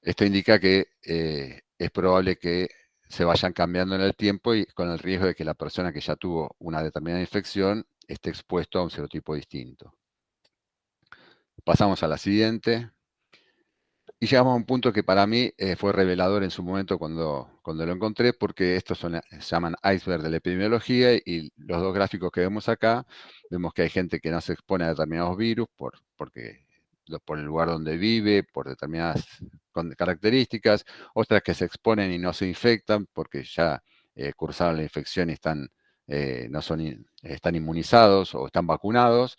Esto indica que es probable que se vayan cambiando en el tiempo y con el riesgo de que la persona que ya tuvo una determinada infección esté expuesto a un serotipo distinto. Pasamos a la siguiente. Y llegamos a un punto que para mí fue revelador en su momento cuando lo encontré, porque estos se llaman iceberg de la epidemiología y los dos gráficos que vemos acá, vemos que hay gente que no se expone a determinados virus por el lugar donde vive, por determinadas características, otras que se exponen y no se infectan porque ya cursaron la infección y están inmunizados o están vacunados.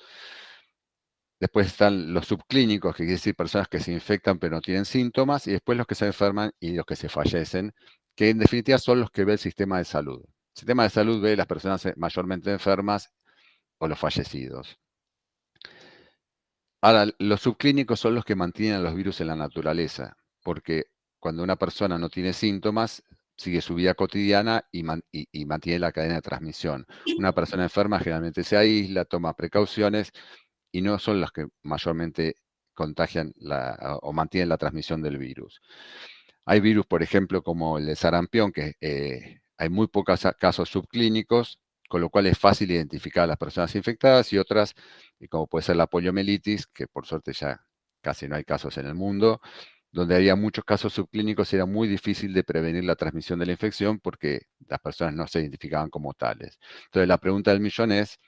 Después están los subclínicos, que quiere decir personas que se infectan pero no tienen síntomas, y después los que se enferman y los que se fallecen, que en definitiva son los que ve el sistema de salud. El sistema de salud ve las personas mayormente enfermas o los fallecidos. Ahora, los subclínicos son los que mantienen a los virus en la naturaleza, porque cuando una persona no tiene síntomas, sigue su vida cotidiana y mantiene la cadena de transmisión. Una persona enferma generalmente se aísla, toma precauciones, y no son los que mayormente contagian o mantienen la transmisión del virus. Hay virus, por ejemplo, como el de sarampión, que hay muy pocos casos subclínicos, con lo cual es fácil identificar a las personas infectadas, y otras, como puede ser la poliomielitis, que por suerte ya casi no hay casos en el mundo, donde había muchos casos subclínicos y era muy difícil de prevenir la transmisión de la infección porque las personas no se identificaban como tales. Entonces la pregunta del millón es,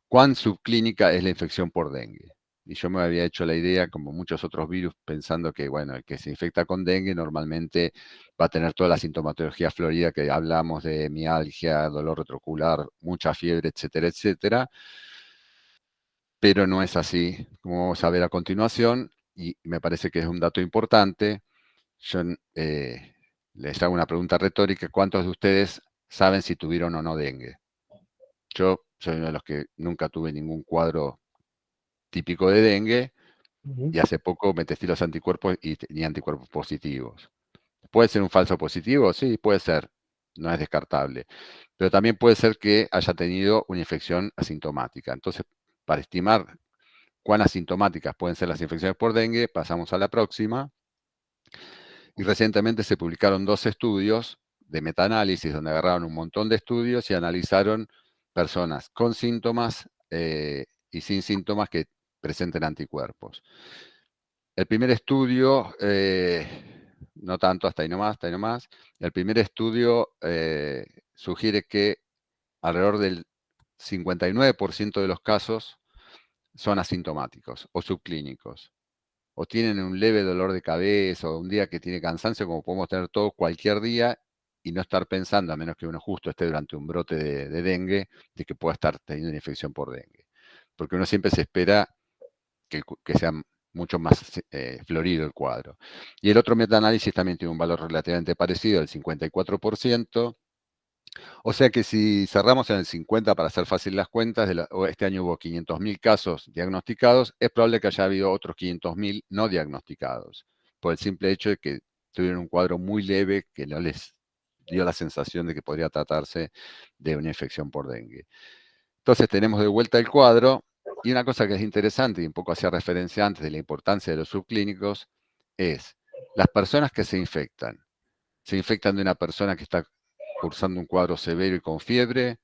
¿cuán subclínica es la infección por dengue? Y yo me había hecho la idea, como muchos otros virus, pensando que, bueno, el que se infecta con dengue normalmente va a tener toda la sintomatología florida que hablamos de mialgia, dolor retrocular, mucha fiebre, etcétera, etcétera. Pero no es así, como vamos a ver a continuación, y me parece que es un dato importante. Yo les hago una pregunta retórica. ¿Cuántos de ustedes saben si tuvieron o no dengue? Yo soy uno de los que nunca tuve ningún cuadro típico de dengue, y hace poco me testé los anticuerpos y tenía anticuerpos positivos. ¿Puede ser un falso positivo? Sí, puede ser, no es descartable. Pero también puede ser que haya tenido una infección asintomática. Entonces, para estimar cuán asintomáticas pueden ser las infecciones por dengue, pasamos a la próxima. Y recientemente se publicaron 2 estudios de metaanálisis donde agarraron un montón de estudios y analizaron personas con síntomas y sin síntomas que presenten anticuerpos. El primer estudio, no tanto, hasta ahí nomás. El primer estudio sugiere que alrededor del 59% de los casos son asintomáticos o subclínicos, o tienen un leve dolor de cabeza, o un día que tiene cansancio, como podemos tener todos cualquier día, y no estar pensando, a menos que uno justo esté durante un brote de dengue, de que pueda estar teniendo una infección por dengue. Porque uno siempre se espera que sea mucho más florido el cuadro. Y el otro metaanálisis también tiene un valor relativamente parecido, el 54%. O sea que si cerramos en el 50 para hacer fácil las cuentas, este año hubo 500.000 casos diagnosticados, es probable que haya habido otros 500.000 no diagnosticados, por el simple hecho de que tuvieron un cuadro muy leve que no les dio la sensación de que podría tratarse de una infección por dengue. Entonces tenemos de vuelta el cuadro, y una cosa que es interesante, y un poco hacía referencia antes de la importancia de los subclínicos, es las personas que se infectan de una persona que está cursando un cuadro severo y con fiebre,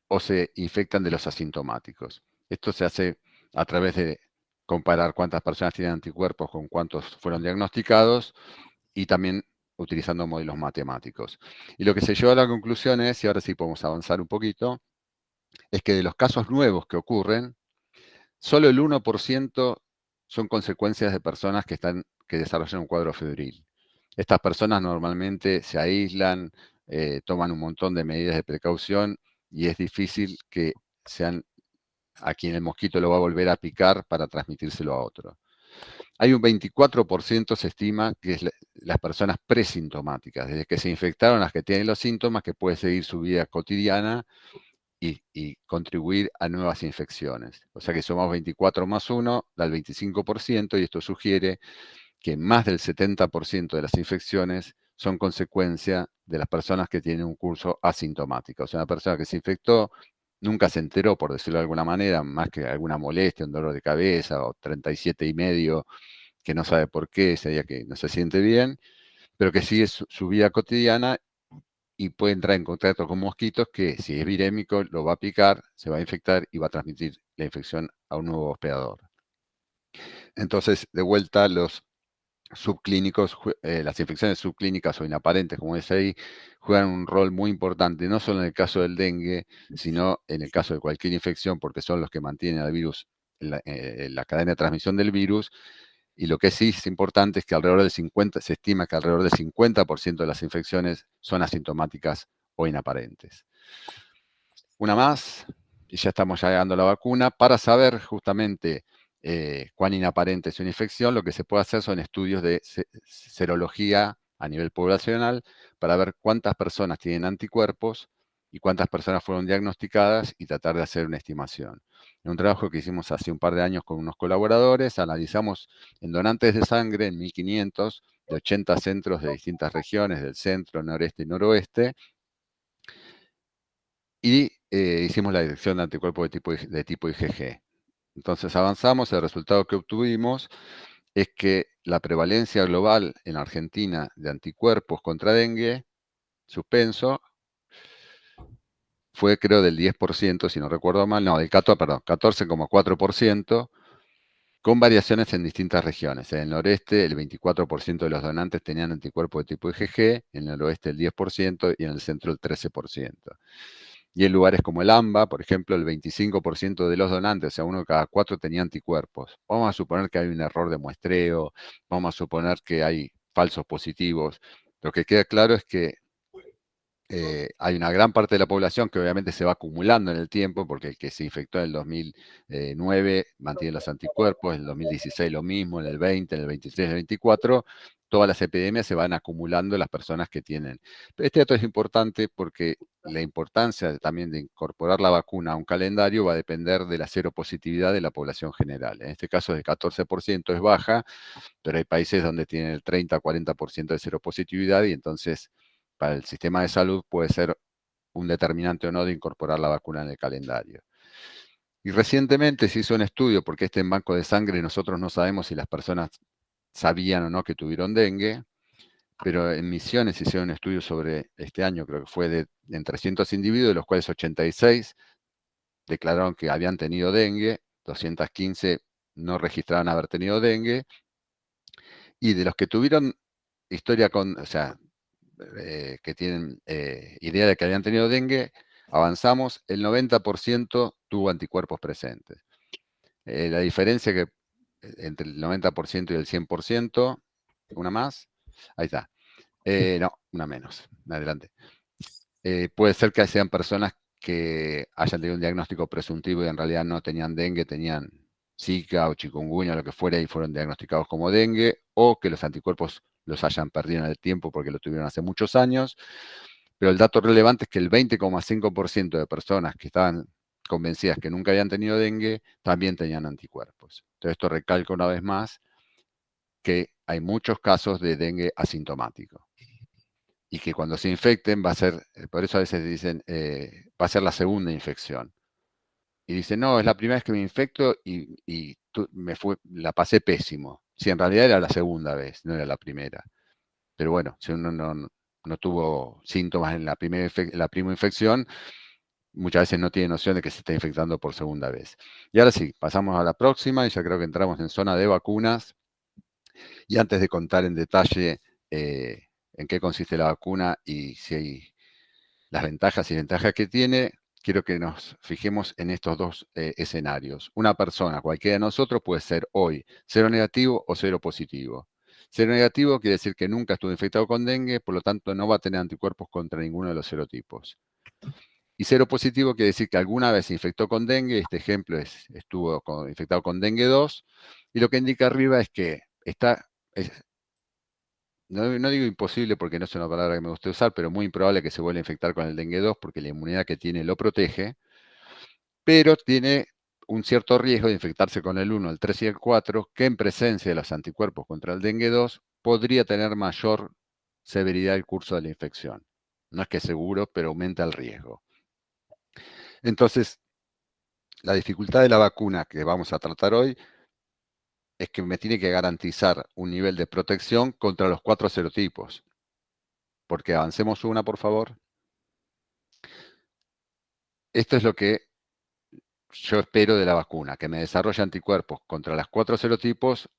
o se infectan de los asintomáticos. Esto se hace a través de comparar cuántas personas tienen anticuerpos con cuántos fueron diagnosticados, y también utilizando modelos matemáticos. Y lo que se llevó a la conclusión es, y ahora sí podemos avanzar un poquito, es que de los casos nuevos que ocurren, solo el 1% son consecuencias de personas que desarrollan un cuadro febril. Estas personas normalmente se aíslan, toman un montón de medidas de precaución, y es difícil que sean a quien el mosquito lo va a volver a picar para transmitírselo a otro. Hay un 24% se estima que es las personas presintomáticas, desde que se infectaron las que tienen los síntomas, que puede seguir su vida cotidiana y contribuir a nuevas infecciones. O sea que somos 24 más 1, da el 25%, y esto sugiere que más del 70% de las infecciones son consecuencia de las personas que tienen un curso asintomático. O sea, una persona que se infectó nunca se enteró, por decirlo de alguna manera, más que alguna molestia, un dolor de cabeza, o 37,5, que no sabe por qué, ese día que no se siente bien, pero que sigue su vida cotidiana, y puede entrar en contacto con mosquitos que, si es virémico, lo va a picar, se va a infectar y va a transmitir la infección a un nuevo hospedador. Entonces, de vuelta, los subclínicos, las infecciones subclínicas o inaparentes, como es ahí, juegan un rol muy importante, no solo en el caso del dengue, sino en el caso de cualquier infección, porque son los que mantienen al virus, la cadena de transmisión del virus. Y lo que sí es importante es que se estima que alrededor del 50% de las infecciones son asintomáticas o inaparentes. Una más, y ya estamos llegando a la vacuna. Para saber justamente cuán inaparente es una infección, lo que se puede hacer son estudios de serología a nivel poblacional, para ver cuántas personas tienen anticuerpos y cuántas personas fueron diagnosticadas, y tratar de hacer una estimación. En un trabajo que hicimos hace un par de años con unos colaboradores, analizamos en donantes de sangre, en 1.500, de 80 centros de distintas regiones, del centro, noreste y noroeste, y hicimos la detección de anticuerpos de tipo IgG. Entonces avanzamos, el resultado que obtuvimos es que la prevalencia global en Argentina de anticuerpos contra dengue, suspenso, fue, creo, del 10%, si no recuerdo mal, no, del 14,4%, con variaciones en distintas regiones. En el noreste, el 24% de los donantes tenían anticuerpos de tipo IgG, en el noroeste el 10% y en el centro el 13%. Y en lugares como el AMBA, por ejemplo, el 25% de los donantes, o sea, 1 de cada 4, tenía anticuerpos. Vamos a suponer que hay un error de muestreo, vamos a suponer que hay falsos positivos. Lo que queda claro es que hay una gran parte de la población que obviamente se va acumulando en el tiempo, porque el que se infectó en el 2009 mantiene los anticuerpos, en el 2016 lo mismo, en el 20, en el 23, en el 24, todas las epidemias se van acumulando las personas que tienen. Pero este dato es importante porque la importancia también de incorporar la vacuna a un calendario va a depender de la seropositividad de la población general. En este caso, el 14% es baja, pero hay países donde tienen el 30-40% de seropositividad, y entonces para el sistema de salud puede ser un determinante o no de incorporar la vacuna en el calendario. Y recientemente se hizo un estudio, porque en banco de sangre nosotros no sabemos si las personas sabían o no que tuvieron dengue, pero en Misiones hicieron un estudio sobre este año, creo que fue en 300 individuos, de los cuales 86 declararon que habían tenido dengue, 215 no registraron haber tenido dengue, y de los que tuvieron historia o sea, que tienen idea de que habían tenido dengue, avanzamos, el 90% tuvo anticuerpos presentes. La diferencia entre el 90% y el 100%, una más, ahí está. No, una menos, adelante. Puede ser que sean personas que hayan tenido un diagnóstico presuntivo y en realidad no tenían dengue, tenían Zika o chikungunya, lo que fuera, y fueron diagnosticados como dengue, o que los anticuerpos los hayan perdido en el tiempo porque lo tuvieron hace muchos años. Pero el dato relevante es que el 20,5% de personas que estaban convencidas que nunca habían tenido dengue, también tenían anticuerpos. Entonces esto recalca una vez más que hay muchos casos de dengue asintomático. Y que cuando se infecten va a ser, por eso a veces dicen, va a ser la segunda infección. Y dicen, no, es la primera vez que me infecto y la pasé pésimo. Si en realidad era la segunda vez, no era la primera. Pero bueno, si uno no tuvo síntomas en la primera infección, muchas veces no tiene noción de que se está infectando por segunda vez. Y ahora sí, pasamos a la próxima y ya creo que entramos en zona de vacunas. Y antes de contar en detalle en qué consiste la vacuna y si hay las ventajas y ventajas que tiene, quiero que nos fijemos en estos dos escenarios. Una persona, cualquiera de nosotros, puede ser hoy cero negativo o cero positivo. Cero negativo quiere decir que nunca estuvo infectado con dengue, por lo tanto no va a tener anticuerpos contra ninguno de los serotipos. Y cero positivo quiere decir que alguna vez se infectó con dengue, este ejemplo estuvo infectado con dengue 2, y lo que indica arriba es que no digo imposible porque no es una palabra que me guste usar, pero muy improbable que se vuelva a infectar con el dengue 2 porque la inmunidad que tiene lo protege, pero tiene un cierto riesgo de infectarse con el 1, el 3 y el 4, que en presencia de los anticuerpos contra el dengue 2 podría tener mayor severidad el curso de la infección. No es que seguro, pero aumenta el riesgo. Entonces, la dificultad de la vacuna que vamos a tratar hoy es que me tiene que garantizar un nivel de protección contra los 4 serotipos. Porque avancemos una, por favor. Esto es lo que yo espero de la vacuna, que me desarrolle anticuerpos contra los 4 serotipos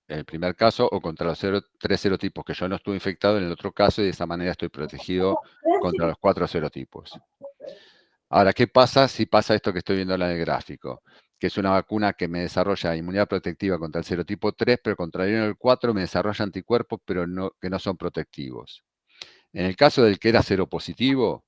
en el primer caso o contra los 3 serotipos que yo no estuve infectado en el otro caso y de esa manera estoy protegido contra los 4 serotipos. Ahora, ¿qué pasa si pasa esto que estoy viendo en el gráfico? Que es una vacuna que me desarrolla inmunidad protectiva contra el serotipo 3, pero contra el 4 me desarrolla anticuerpos, pero que no son protectivos. En el caso del que era seropositivo,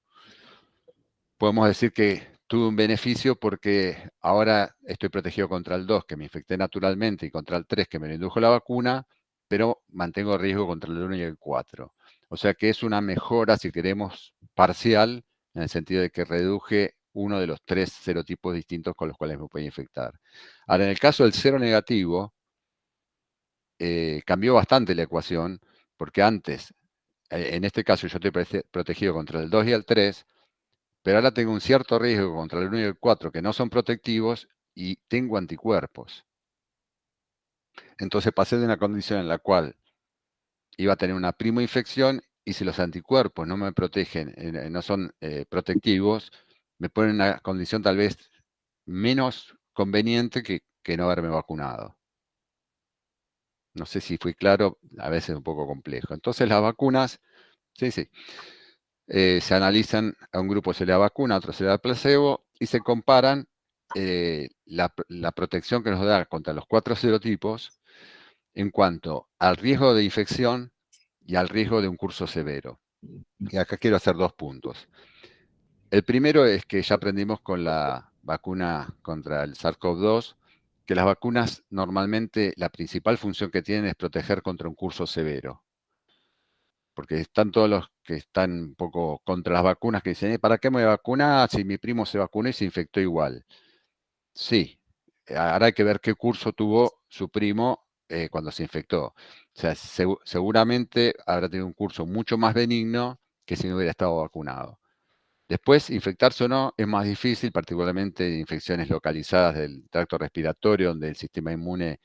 podemos decir que tuve un beneficio porque ahora estoy protegido contra el 2, que me infecté naturalmente, y contra el 3, que me lo indujo la vacuna, pero mantengo riesgo contra el 1 y el 4. O sea que es una mejora, si queremos, parcial, en el sentido de que reduje uno de los 3 serotipos distintos con los cuales me puede infectar. Ahora, en el caso del cero negativo, cambió bastante la ecuación, porque antes, en este caso yo estoy protegido contra el 2 y el 3, pero ahora tengo un cierto riesgo contra el 1 y el 4 que no son protectivos y tengo anticuerpos. Entonces pasé de una condición en la cual iba a tener una primoinfección y si los anticuerpos no me protegen, no son protectivos, me ponen en una condición tal vez menos conveniente que no haberme vacunado. No sé si fui claro, a veces un poco complejo. Entonces las vacunas, sí, se analizan, a un grupo se le da vacuna, a otro se le da placebo y se comparan la protección que nos da contra los 4 serotipos en cuanto al riesgo de infección y al riesgo de un curso severo. Y acá quiero hacer 2 puntos. El primero es que ya aprendimos con la vacuna contra el SARS-CoV-2 que las vacunas normalmente la principal función que tienen es proteger contra un curso severo. Porque están todos los que están un poco contra las vacunas que dicen, ¿para qué me voy a vacunar si mi primo se vacunó y se infectó igual? Sí, ahora hay que ver qué curso tuvo su primo cuando se infectó. O sea, seguramente habrá tenido un curso mucho más benigno que si no hubiera estado vacunado. Después, infectarse o no es más difícil, particularmente de infecciones localizadas del tracto respiratorio, donde el sistema inmune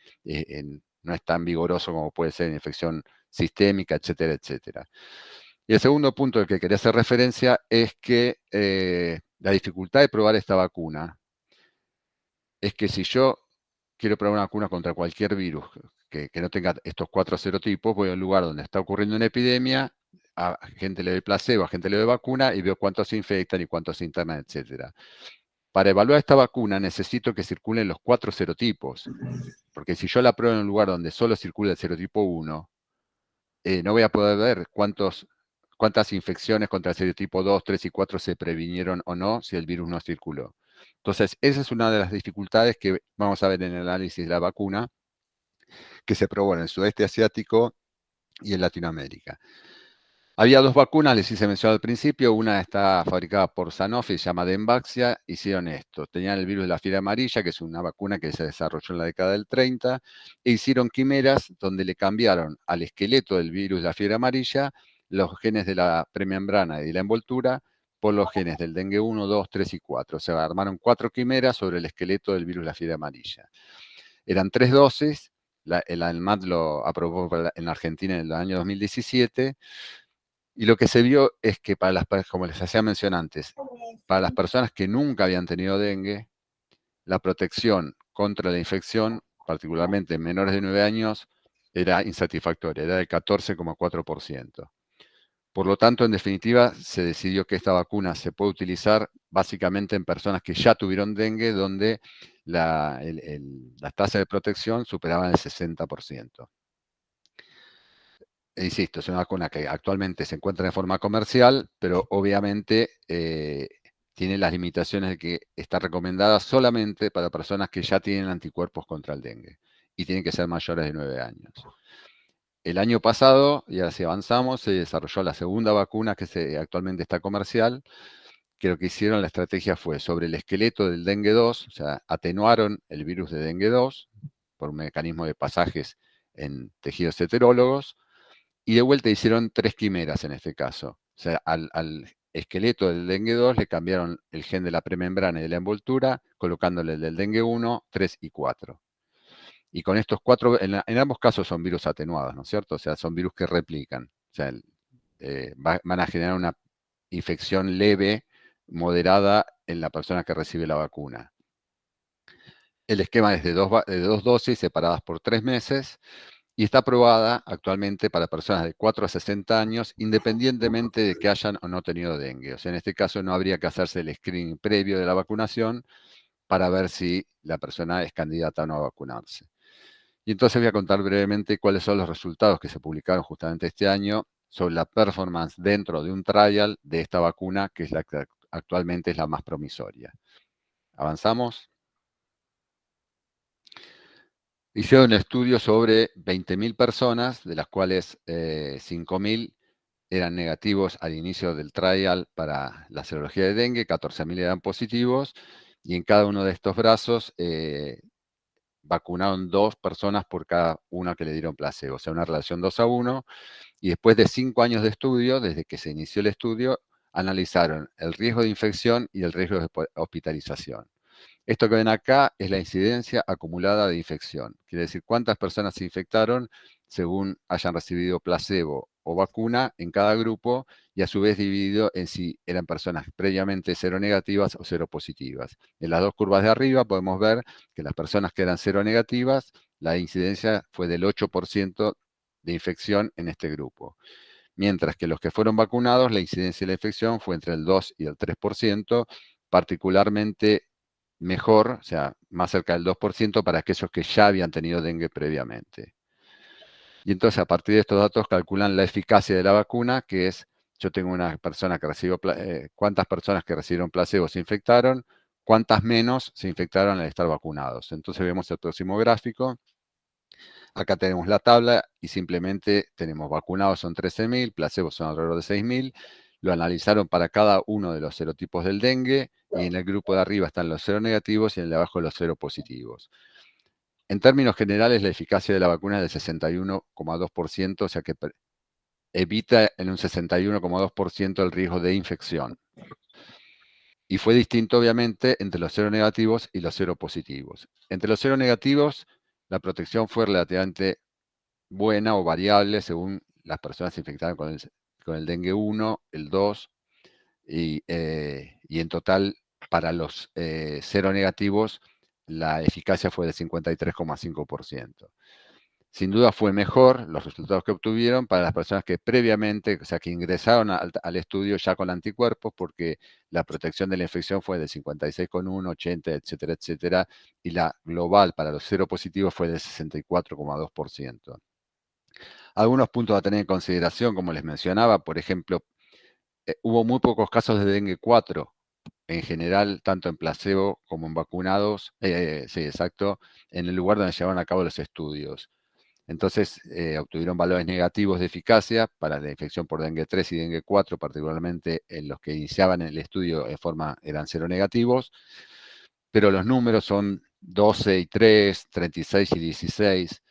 no es tan vigoroso como puede ser en infección sistémica, etcétera, etcétera. Y el segundo punto al que quería hacer referencia es que la dificultad de probar esta vacuna es que si yo quiero probar una vacuna contra cualquier virus que no tenga estos 4 serotipos, voy a un lugar donde está ocurriendo una epidemia, a gente le doy placebo, a gente le doy vacuna y veo cuántos se infectan y cuántos se internan, etcétera. Para evaluar esta vacuna necesito que circulen los 4 serotipos, porque si yo la pruebo en un lugar donde solo circula el serotipo 1, no voy a poder ver cuántas infecciones contra el serotipo 2, 3 y 4 se previnieron o no si el virus no circuló. Entonces, esa es una de las dificultades que vamos a ver en el análisis de la vacuna que se probó en el sudeste asiático y en Latinoamérica. Había 2 vacunas, les hice mención al principio. Una está fabricada por Sanofi, se llama Dengvaxia. Hicieron esto. Tenían el virus de la fiebre amarilla, que es una vacuna que se desarrolló en la década del 30, e hicieron quimeras donde le cambiaron al esqueleto del virus de la fiebre amarilla los genes de la premembrana y de la envoltura por los genes del dengue 1, 2, 3 y 4. O sea, armaron 4 quimeras sobre el esqueleto del virus de la fiebre amarilla. Eran 3 dosis. El ANMAT lo aprobó en Argentina en el año 2017. Y lo que se vio es que como les hacía mención antes, para las personas que nunca habían tenido dengue, la protección contra la infección, particularmente en menores de 9 años, era insatisfactoria, era del 14,4%. Por lo tanto, en definitiva, se decidió que esta vacuna se puede utilizar básicamente en personas que ya tuvieron dengue, donde las tasas de protección superaban el 60%. Insisto, es una vacuna que actualmente se encuentra de forma comercial, pero obviamente tiene las limitaciones de que está recomendada solamente para personas que ya tienen anticuerpos contra el dengue y tienen que ser mayores de 9 años. El año pasado, y ahora si avanzamos, se desarrolló la segunda vacuna que actualmente está comercial, que lo que hicieron, la estrategia fue sobre el esqueleto del dengue 2, o sea, atenuaron el virus de dengue 2 por un mecanismo de pasajes en tejidos heterólogos, y de vuelta hicieron 3 quimeras en este caso. O sea, al esqueleto del dengue 2 le cambiaron el gen de la premembrana y de la envoltura, colocándole el del dengue 1, 3 y 4. Y con estos 4, en ambos casos son virus atenuados, ¿no es cierto? O sea, son virus que replican. O sea, van a generar una infección leve, moderada en la persona que recibe la vacuna. El esquema es de 2 dosis separadas por 3 meses. Y está aprobada actualmente para personas de 4 a 60 años, independientemente de que hayan o no tenido dengue. O sea, en este caso no habría que hacerse el screening previo de la vacunación para ver si la persona es candidata o no a vacunarse. Y entonces voy a contar brevemente cuáles son los resultados que se publicaron justamente este año sobre la performance dentro de un trial de esta vacuna, que es la que actualmente es la más promisoria. ¿Avanzamos? Hicieron un estudio sobre 20.000 personas, de las cuales 5.000 eran negativos al inicio del trial para la serología de dengue, 14.000 eran positivos, y en cada uno de estos brazos vacunaron 2 personas por cada una que le dieron placebo, o sea, una relación 2-1, y después de 5 años de estudio, desde que se inició el estudio, analizaron el riesgo de infección y el riesgo de hospitalización. Esto que ven acá es la incidencia acumulada de infección. Quiere decir cuántas personas se infectaron según hayan recibido placebo o vacuna en cada grupo, y a su vez dividido en si eran personas previamente seronegativas o seropositivas. En las 2 curvas de arriba podemos ver que las personas que eran seronegativas, la incidencia fue del 8% de infección en este grupo. Mientras que los que fueron vacunados, la incidencia de la infección fue entre el 2 y el 3%, particularmente mejor, o sea, más cerca del 2% para aquellos que ya habían tenido dengue previamente. Y entonces, a partir de estos datos, calculan la eficacia de la vacuna, que es, yo tengo una persona que recibió, cuántas personas que recibieron placebo se infectaron, cuántas menos se infectaron al estar vacunados. Entonces vemos el próximo gráfico. Acá tenemos la tabla y simplemente tenemos vacunados son 13.000, placebos son alrededor de 6.000. Lo analizaron para cada uno de los serotipos del dengue, y en el grupo de arriba están los seronegativos y en el de abajo los seropositivos. En términos generales, la eficacia de la vacuna es del 61,2%, o sea que evita en un 61,2% el riesgo de infección. Y fue distinto, obviamente, entre los seronegativos y los seropositivos. Entre los seronegativos, la protección fue relativamente buena o variable según las personas infectadas con el dengue 1, el 2, y en total para los seronegativos la eficacia fue de 53,5%. Sin duda fue mejor los resultados que obtuvieron para las personas que previamente, o sea, que ingresaron al estudio ya con anticuerpos, porque la protección de la infección fue de 56,1, 80, etcétera, etcétera, y la global para los seropositivos fue de 64,2%. Algunos puntos a tener en consideración, como les mencionaba, por ejemplo, hubo muy pocos casos de dengue 4, en general, tanto en placebo como en vacunados, sí, exacto, en el lugar donde llevaron a cabo los estudios. Entonces, obtuvieron valores negativos de eficacia para la infección por dengue 3 y dengue 4, particularmente en los que iniciaban el estudio eran seronegativos, pero los números son 12 y 3, 36 y 16.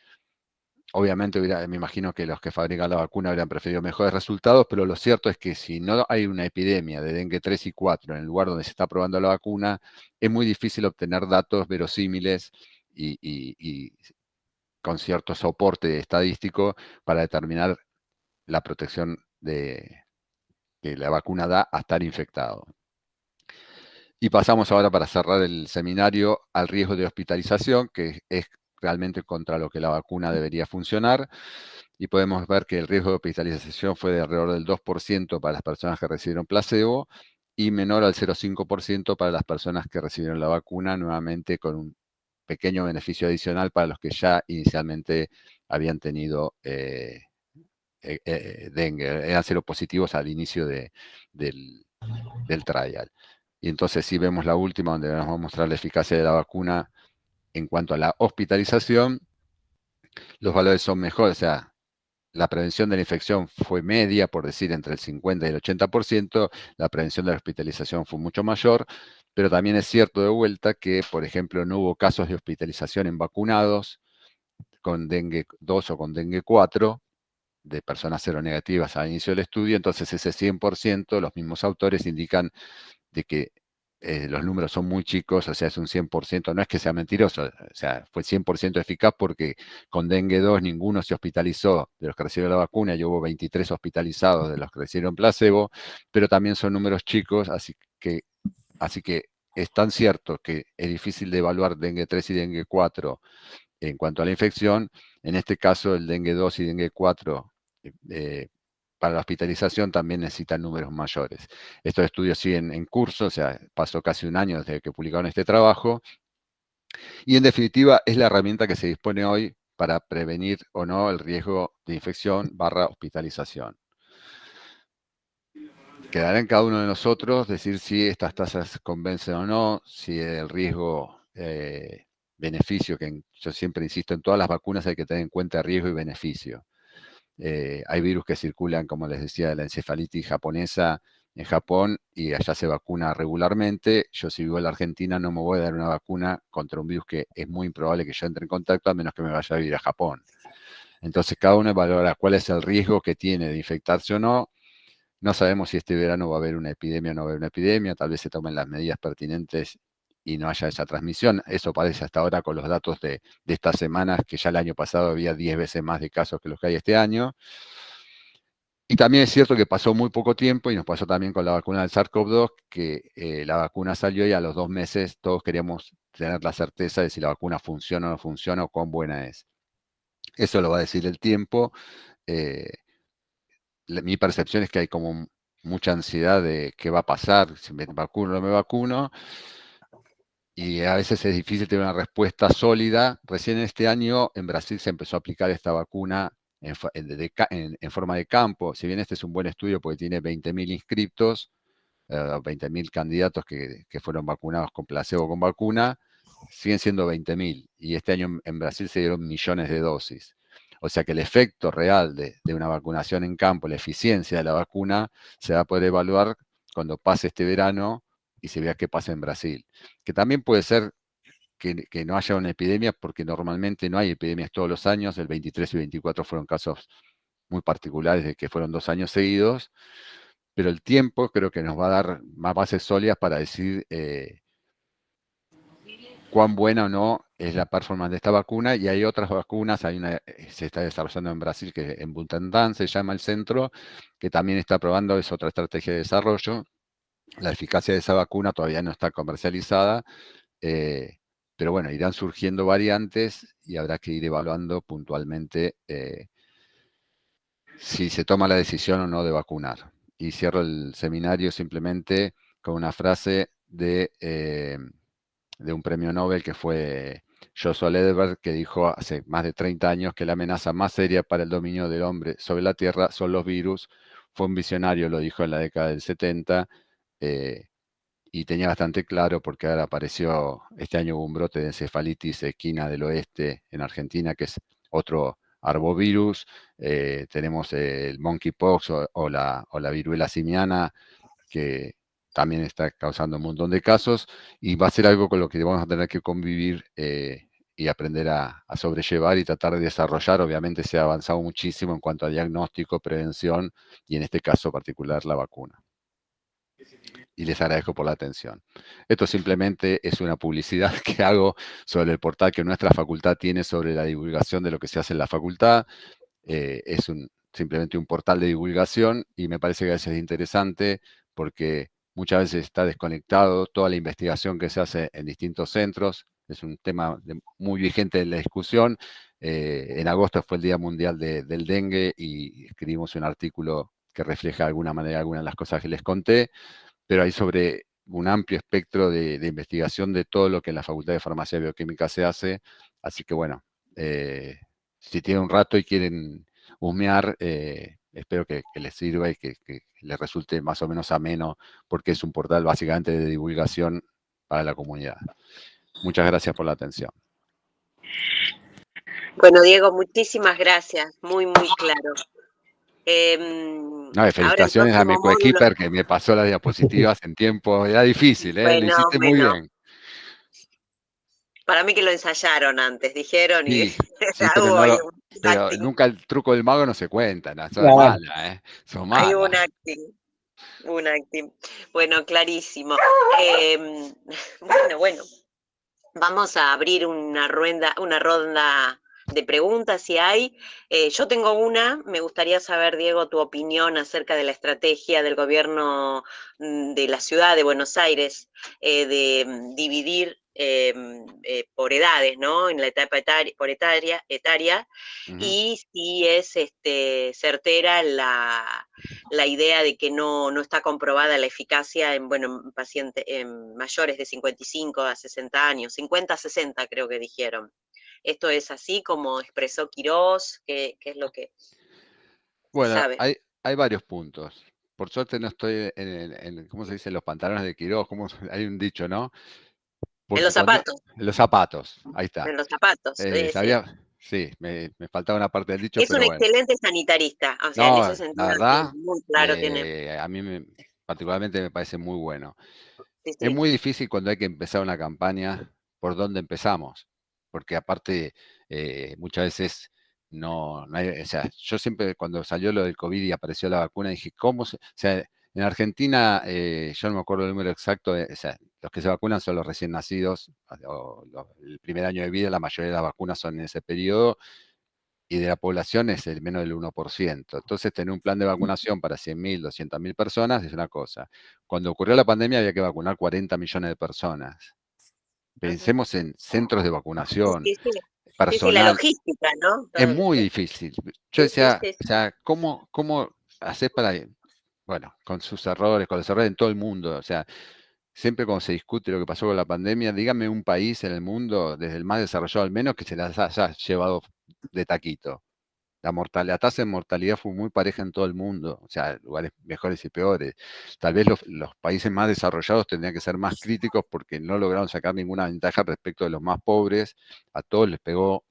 Obviamente, me imagino que los que fabrican la vacuna habrían preferido mejores resultados, pero lo cierto es que si no hay una epidemia de dengue 3 y 4 en el lugar donde se está probando la vacuna, es muy difícil obtener datos verosímiles y con cierto soporte estadístico para determinar la protección que la vacuna da a estar infectado. Y pasamos ahora, para cerrar el seminario, al riesgo de hospitalización, que es realmente contra lo que la vacuna debería funcionar. Y podemos ver que el riesgo de hospitalización fue de alrededor del 2% para las personas que recibieron placebo y menor al 0,5% para las personas que recibieron la vacuna, nuevamente con un pequeño beneficio adicional para los que ya inicialmente habían tenido dengue, eran seropositivos al inicio del, del trial. Y entonces si vemos la última, donde nos va a mostrar la eficacia de la vacuna en cuanto a la hospitalización, los valores son mejores, o sea, la prevención de la infección fue media, por decir, entre el 50 y el 80%, la prevención de la hospitalización fue mucho mayor, pero también es cierto de vuelta que, por ejemplo, no hubo casos de hospitalización en vacunados con dengue 2 o con dengue 4, de personas seronegativas al inicio del estudio, entonces ese 100%, los mismos autores indican de que los números son muy chicos, o sea, es un 100%, no es que sea mentiroso, o sea, fue 100% eficaz porque con dengue 2 ninguno se hospitalizó de los que recibieron la vacuna y hubo 23 hospitalizados de los que recibieron placebo, pero también son números chicos, así que es tan cierto que es difícil de evaluar dengue 3 y dengue 4 en cuanto a la infección. En este caso, el dengue 2 y dengue 4 para la hospitalización también necesitan números mayores. Estos estudios siguen en curso, o sea, pasó casi un año desde que publicaron este trabajo, y en definitiva es la herramienta que se dispone hoy para prevenir o no el riesgo de infección / hospitalización. Quedará en cada uno de nosotros decir si estas tasas convencen o no, si el riesgo, beneficio, que yo siempre insisto, en todas las vacunas hay que tener en cuenta riesgo y beneficio. Hay virus que circulan, como les decía, de la encefalitis japonesa en Japón y allá se vacuna regularmente. Yo, si vivo en la Argentina, no me voy a dar una vacuna contra un virus que es muy improbable que yo entre en contacto, a menos que me vaya a vivir a Japón. Entonces cada uno valora cuál es el riesgo que tiene de infectarse o no. No sabemos si este verano va a haber una epidemia o no va a haber una epidemia, tal vez se tomen las medidas pertinentes y no haya esa transmisión. Eso parece hasta ahora con los datos de estas semanas, que ya el año pasado había 10 veces más de casos que los que hay este año. Y también es cierto que pasó muy poco tiempo, y nos pasó también con la vacuna del SARS-CoV-2, que la vacuna salió y a los 2 meses todos queríamos tener la certeza de si la vacuna funciona o no funciona o cuán buena es. Eso lo va a decir el tiempo. Eh, Mi percepción es que hay como mucha ansiedad de qué va a pasar, si me vacuno o no me vacuno, y a veces es difícil tener una respuesta sólida. Recién este año en Brasil se empezó a aplicar esta vacuna en forma de campo. Si bien este es un buen estudio porque tiene 20.000 inscriptos, 20.000 candidatos que fueron vacunados con placebo o con vacuna, siguen siendo 20.000. Y este año en Brasil se dieron millones de dosis. O sea que el efecto real de una vacunación en campo, la eficiencia de la vacuna, se va a poder evaluar cuando pase este verano y se vea qué pasa en Brasil. Que también puede ser que no haya una epidemia, porque normalmente no hay epidemias todos los años. El 23 y 24 fueron casos muy particulares de que fueron 2 años seguidos, pero el tiempo creo que nos va a dar más bases sólidas para decir cuán buena o no es la performance de esta vacuna, y hay otras vacunas, hay una, se está desarrollando en Brasil, que en Butantan se llama el centro, que también está probando, es otra estrategia de desarrollo. La eficacia de esa vacuna todavía no está comercializada, pero bueno, irán surgiendo variantes y habrá que ir evaluando puntualmente si se toma la decisión o no de vacunar. Y cierro el seminario simplemente con una frase de un premio Nobel que fue Joshua Lederberg, que dijo hace más de 30 años que la amenaza más seria para el dominio del hombre sobre la Tierra son los virus. Fue un visionario, lo dijo en la década del 70, y tenía bastante claro porque ahora apareció, este año hubo un brote de encefalitis equina del oeste en Argentina, que es otro arbovirus. Tenemos el monkeypox o la viruela simiana, que también está causando un montón de casos, y va a ser algo con lo que vamos a tener que convivir y aprender a sobrellevar y tratar de desarrollar. Obviamente se ha avanzado muchísimo en cuanto a diagnóstico, prevención y en este caso particular la vacuna. Y les agradezco por la atención. Esto simplemente es una publicidad que hago sobre el portal que nuestra facultad tiene sobre la divulgación de lo que se hace en la facultad. Es simplemente un portal de divulgación y me parece que a veces es interesante porque muchas veces está desconectado toda la investigación que se hace en distintos centros. Es un tema muy vigente en la discusión. En agosto fue el Día Mundial del Dengue y escribimos un artículo que refleja de alguna manera algunas de las cosas que les conté, pero hay sobre un amplio espectro de investigación de todo lo que en la Facultad de Farmacia y Bioquímica se hace. Así que bueno, si tienen un rato y quieren husmear, espero que les sirva y que les resulte más o menos ameno, porque es un portal básicamente de divulgación para la comunidad. Muchas gracias por la atención. Bueno, Diego, muchísimas gracias, muy, muy claro. No, Ahora el felicitaciones a mi próximo módulo, coequiper que me pasó las diapositivas en tiempo, era difícil, lo bueno, hiciste muy bueno, bien. para mí que lo ensayaron antes, dijeron, y Sí, sí, pero hubo ahí no, un pero acting, nunca el truco del mago no se cuenta, no, sos Claro. mala, sos hay un mala. acting, un acting. Bueno, clarísimo. Bueno, vamos a abrir una ronda de preguntas si hay. Yo tengo una, me gustaría saber, Diego, tu opinión acerca de la estrategia del gobierno de la ciudad de Buenos Aires de dividir por edades, ¿no? En la etapa etaria, y si es certera la idea de que no está comprobada la eficacia en, bueno, en pacientes en mayores de 55 a 60 años, 50 a 60 creo que dijeron. ¿Esto es así como expresó Quirós? ¿Qué es lo que se Bueno, sabe? hay varios puntos. Por suerte no estoy ¿cómo se dice? Los pantalones de Quirós, hay un dicho, ¿no? En Porque los cuando, zapatos, en los zapatos, ahí está. en los zapatos, sí. Sí, me faltaba una parte del dicho, Es un pero bueno. excelente sanitarista, o sea, en No, ese la sentido sí, verdad, muy claro tiene, a mí particularmente me parece muy bueno. Es sí. muy difícil cuando hay que empezar una campaña por dónde empezamos, porque aparte muchas veces no hay, o sea, yo siempre cuando salió lo del COVID y apareció la vacuna dije, o sea, en Argentina, yo no me acuerdo el número exacto, o sea, los que se vacunan son los recién nacidos, el primer año de vida, la mayoría de las vacunas son en ese periodo, y de la población es el menos del 1%. Entonces, tener un plan de vacunación para 100.000, 200.000 personas es una cosa. Cuando ocurrió la pandemia había que vacunar 40 millones de personas. Ujú. Pensemos en centros de vacunación, Sí, sí, sí, la personal. logística, ¿no? Es Todo, muy sí, difícil. Yo sí, decía, sí, o sí. sea, ¿cómo haces para, bueno, con sus errores, con los errores en todo el mundo? O sea, siempre cuando se discute lo que pasó con la pandemia, dígame un país en el mundo, desde el más desarrollado al menos, que se las haya llevado de taquito. La tasa de mortalidad fue muy pareja en todo el mundo, o sea, lugares mejores y peores. Tal vez los países más desarrollados tendrían que ser más críticos porque no lograron sacar ninguna ventaja respecto de los más pobres. A todos les pegó,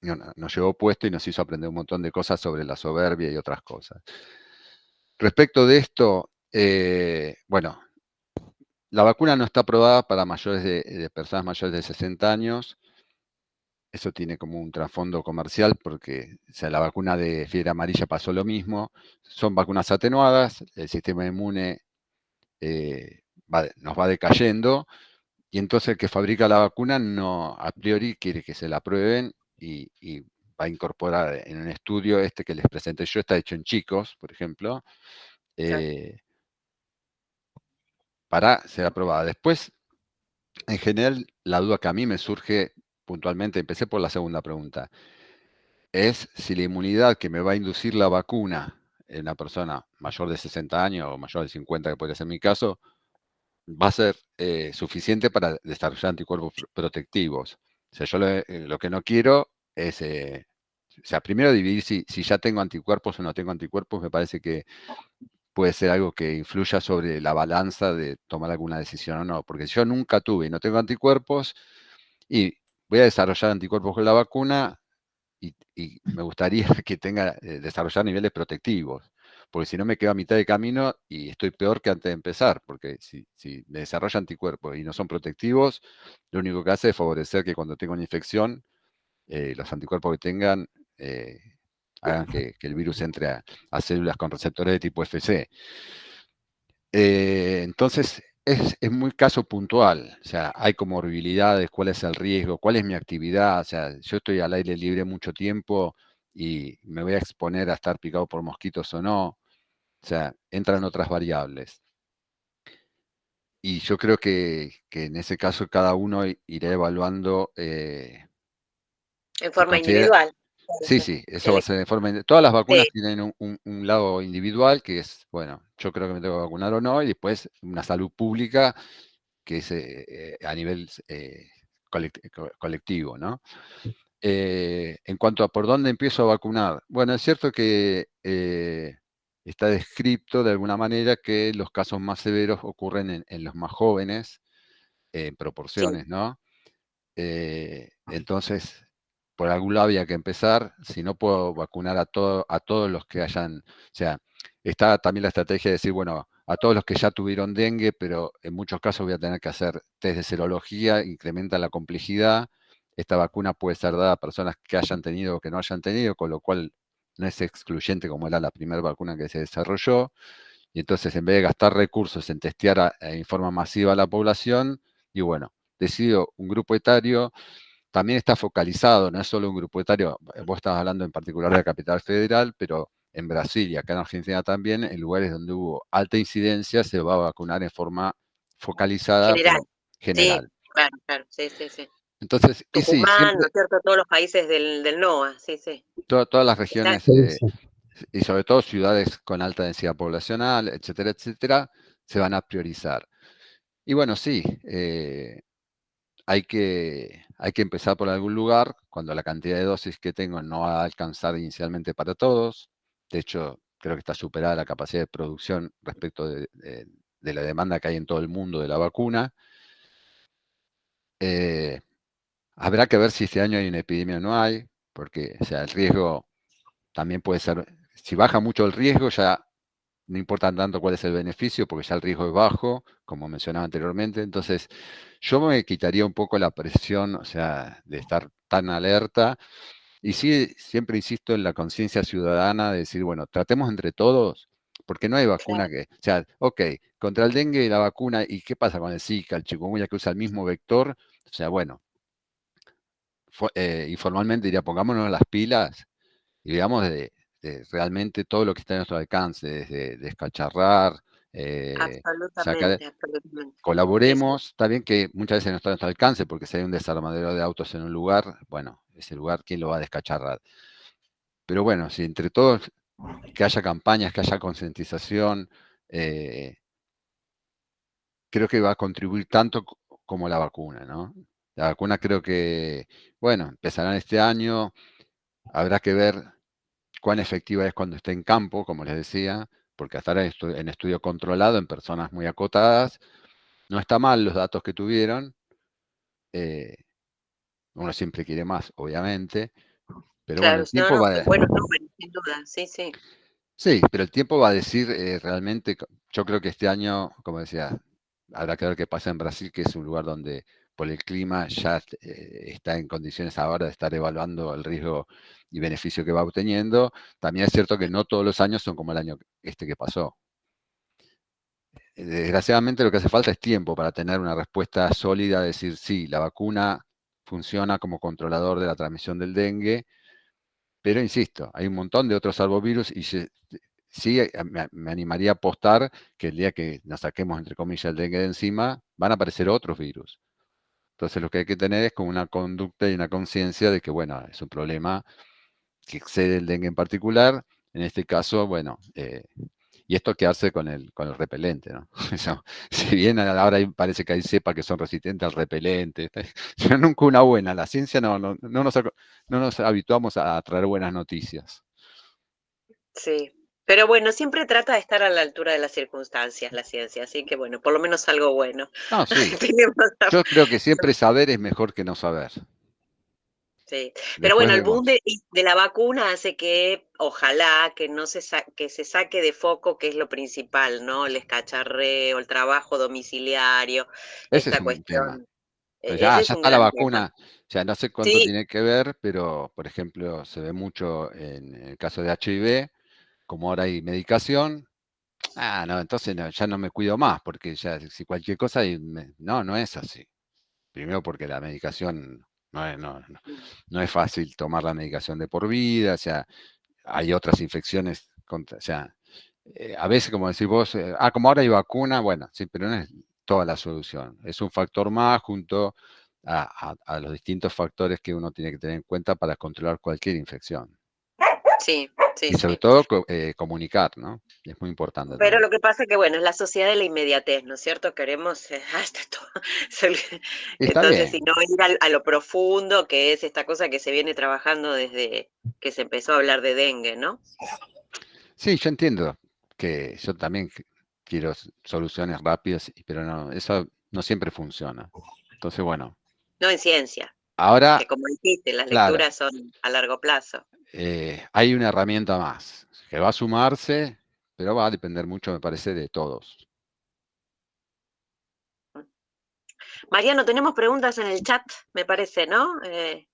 nos llevó puesto y nos hizo aprender un montón de cosas sobre la soberbia y otras cosas. Respecto de esto, bueno, la vacuna no está aprobada para mayores de personas mayores de 60 años. Eso tiene como un trasfondo comercial porque, o sea, la vacuna de fiebre amarilla pasó lo mismo. Son vacunas atenuadas, el sistema inmune nos va decayendo y entonces el que fabrica la vacuna no, a priori, quiere que se la prueben y va a incorporar en un estudio este que les presenté yo, está hecho en chicos, por ejemplo, Claro. para ser aprobada. Después, en general, la duda que a mí me surge puntualmente, empecé por la segunda pregunta, es si la inmunidad que me va a inducir la vacuna en una persona mayor de 60 años o mayor de 50, que podría ser mi caso, va a ser suficiente para desarrollar anticuerpos protectivos. O sea, yo lo que no quiero es, o sea, primero dividir si ya tengo anticuerpos o no tengo anticuerpos, me parece que puede ser algo que influya sobre la balanza de tomar alguna decisión o no, porque si yo nunca tuve y no tengo anticuerpos y voy a desarrollar anticuerpos con la vacuna y me gustaría que tenga, desarrollar niveles protectivos, porque si no me quedo a mitad de camino y estoy peor que antes de empezar, porque si me desarrolla anticuerpos y no son protectivos, lo único que hace es favorecer que cuando tengo una infección, los anticuerpos que tengan hagan que el virus entre a células con receptores de tipo FC. Entonces, es muy caso puntual, o sea, hay comorbilidades, cuál es el riesgo, cuál es mi actividad, o sea, yo estoy al aire libre mucho tiempo y me voy a exponer a estar picado por mosquitos o no, o sea, entran otras variables. Y yo creo que en ese caso cada uno irá evaluando En si forma considera. individual. Sí, sí, eso va a El- ser de forma. Todas las vacunas sí, tienen un lado individual, que es, bueno, yo creo que me tengo que vacunar o no, y después una salud pública, que es a nivel colectivo, ¿no? En cuanto a por dónde empiezo a vacunar, bueno, es cierto que está descrito de alguna manera que los casos más severos ocurren en los más jóvenes, en sí, proporciones, ¿no? Entonces, por algún lado había que empezar. Si no puedo vacunar a todos los que hayan, o sea, está también la estrategia de decir, bueno, a todos los que ya tuvieron dengue, pero en muchos casos voy a tener que hacer test de serología, incrementa la complejidad. Esta vacuna puede ser dada a personas que hayan tenido o que no hayan tenido, con lo cual no es excluyente como era la primera vacuna que se desarrolló. Y entonces, en vez de gastar recursos en testear en forma masiva a la población, y bueno, decido un grupo etario, también está focalizado, no es solo un grupo etario, vos estabas hablando en particular de la capital federal, pero en Brasil y acá en Argentina también, en lugares donde hubo alta incidencia, se va a vacunar en forma focalizada, general. pero Sí, general. claro, claro, sí, sí, sí. Entonces, y sí, Tucumán, ¿no siempre, es cierto? Todos los países del NOA, sí, sí. todas las Está, regiones, Sí, sí. y sobre todo ciudades con alta densidad poblacional, etcétera, etcétera, se van a priorizar. Y bueno, sí, hay que empezar por algún lugar cuando la cantidad de dosis que tengo no va a alcanzar inicialmente para todos. De hecho, creo que está superada la capacidad de producción respecto de la demanda que hay en todo el mundo de la vacuna. Eh, Habrá que ver si este año hay una epidemia o no hay, porque o sea, el riesgo también puede ser, si baja mucho el riesgo, ya no importa tanto cuál es el beneficio, porque ya el riesgo es bajo, como mencionaba anteriormente. Entonces, yo me quitaría un poco la presión, o sea, de estar tan alerta. Y sí, siempre insisto en la conciencia ciudadana de decir, bueno, tratemos entre todos, porque no hay vacuna claro, que, o sea, ok, contra el dengue la vacuna, ¿y qué pasa con el Zika, el chikungunya que usa el mismo vector? O sea, bueno, informalmente diría, pongámonos las pilas y veamos de realmente todo lo que está a nuestro alcance, desde descacharrar, sacar, absolutamente, absolutamente. Sí, sí. colaboremos. Está bien que muchas veces no está a nuestro alcance, porque si hay un desarmadero de autos en un lugar, bueno, ese lugar, ¿quién lo va a descacharrar? Pero bueno, si entre todos, que haya campañas, que haya concientización, eh, creo que va a contribuir tanto como la vacuna, ¿no? La vacuna creo que, bueno, empezarán este año, habrá que ver cuán efectiva es cuando esté en campo, como les decía, porque hasta ahora en estudio controlado, en personas muy acotadas, no está mal los datos que tuvieron. eh, Uno siempre quiere más, obviamente, pero bueno, Claro, el no, tiempo no, va. buenos números, sin duda, sí, sí. Sí, pero el tiempo va a decir realmente, yo creo que este año, como decía, habrá que ver qué pasa en Brasil, que es un lugar donde por el clima ya está en condiciones ahora de estar evaluando el riesgo y beneficio que va obteniendo. También es cierto que no todos los años son como el año este que pasó. desgraciadamente lo que hace falta es tiempo para tener una respuesta sólida, decir, sí, la vacuna funciona como controlador de la transmisión del dengue, pero insisto, hay un montón de otros salvovirus y sí me animaría a apostar que el día que nos saquemos, entre comillas, el dengue de encima, van a aparecer otros virus. Entonces lo que hay que tener es como una conducta y una conciencia de que, bueno, es un problema que excede el dengue en particular. En este caso, bueno, y esto quedarse con el repelente, ¿no? Eso, si bien ahora parece que hay cepas que son resistentes al repelente, pero nunca una buena. La ciencia no nos habituamos a traer buenas noticias. Sí. Pero bueno, siempre trata de estar a la altura de las circunstancias, la ciencia, así que bueno, por lo menos algo bueno. No, sí. Tenemos Yo creo que siempre saber es mejor que no saber. Sí, pero Después bueno, el boom vemos. de la vacuna hace que, ojalá, que no que se saque de foco, que es lo principal, ¿no? El escacharreo, el trabajo domiciliario, Ese es esta un tema. cuestión, Pues ese es ya un está la gran tema. vacuna. O sea, no sé cuánto Sí, tiene que ver, pero, por ejemplo, se ve mucho en el caso de HIV, como ahora hay medicación. No, entonces ya no me cuido más, porque ya si cualquier cosa, no, no es así. Primero porque la medicación no es fácil tomar la medicación de por vida, o sea, hay otras infecciones, o sea, a veces como decís vos, como ahora hay vacuna, bueno, sí, pero no es toda la solución. Es un factor más junto a los distintos factores que uno tiene que tener en cuenta para controlar cualquier infección. sí, sí, Y sobre sí. todo comunicar, ¿no? Es muy importante Pero también. lo que pasa es que, bueno, es la sociedad de la inmediatez, ¿no es cierto? Queremos, está todo. Está Entonces, si bien. no ir a lo profundo, que es esta cosa que se viene trabajando desde que se empezó a hablar de dengue, ¿no? Sí, yo entiendo que yo también quiero soluciones rápidas, pero no, eso no siempre funciona. Entonces, bueno, No en ciencia, que ahora, como dijiste, las claro, lecturas son a largo plazo. hay una herramienta más que va a sumarse, pero va a depender mucho, me parece, de todos. Mariano, tenemos preguntas en el chat, me parece, ¿no?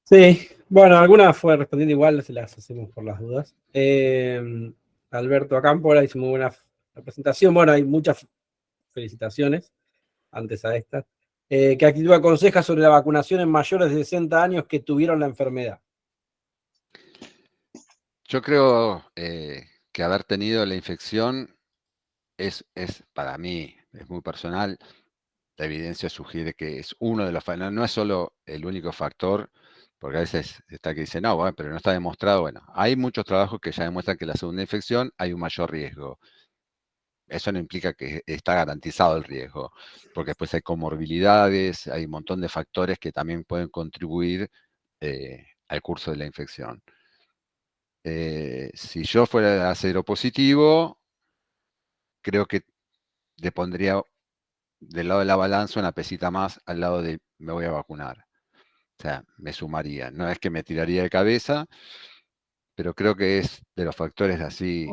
Sí, bueno, algunas fue respondiendo igual, se las hacemos por las dudas. Alberto Acámpora hizo muy buena la presentación. Bueno, hay muchas felicitaciones antes a esta. ¿Qué actitud aconseja sobre la vacunación en mayores de 60 años que tuvieron la enfermedad? Yo creo que haber tenido la infección para mí, es muy personal. La evidencia sugiere que es uno de los factores, no es solo el único factor, porque a veces está que dice, no, bueno, pero no está demostrado. Bueno, hay muchos trabajos que ya demuestran que la segunda infección hay un mayor riesgo. Eso no implica que está garantizado el riesgo, porque después hay comorbilidades, hay un montón de factores que también pueden contribuir al curso de la infección. Si yo fuera seropositivo, creo que le pondría del lado de la balanza una pesita más al lado de me voy a vacunar. O sea, me sumaría. No es que me tiraría de cabeza, pero creo que es de los factores así.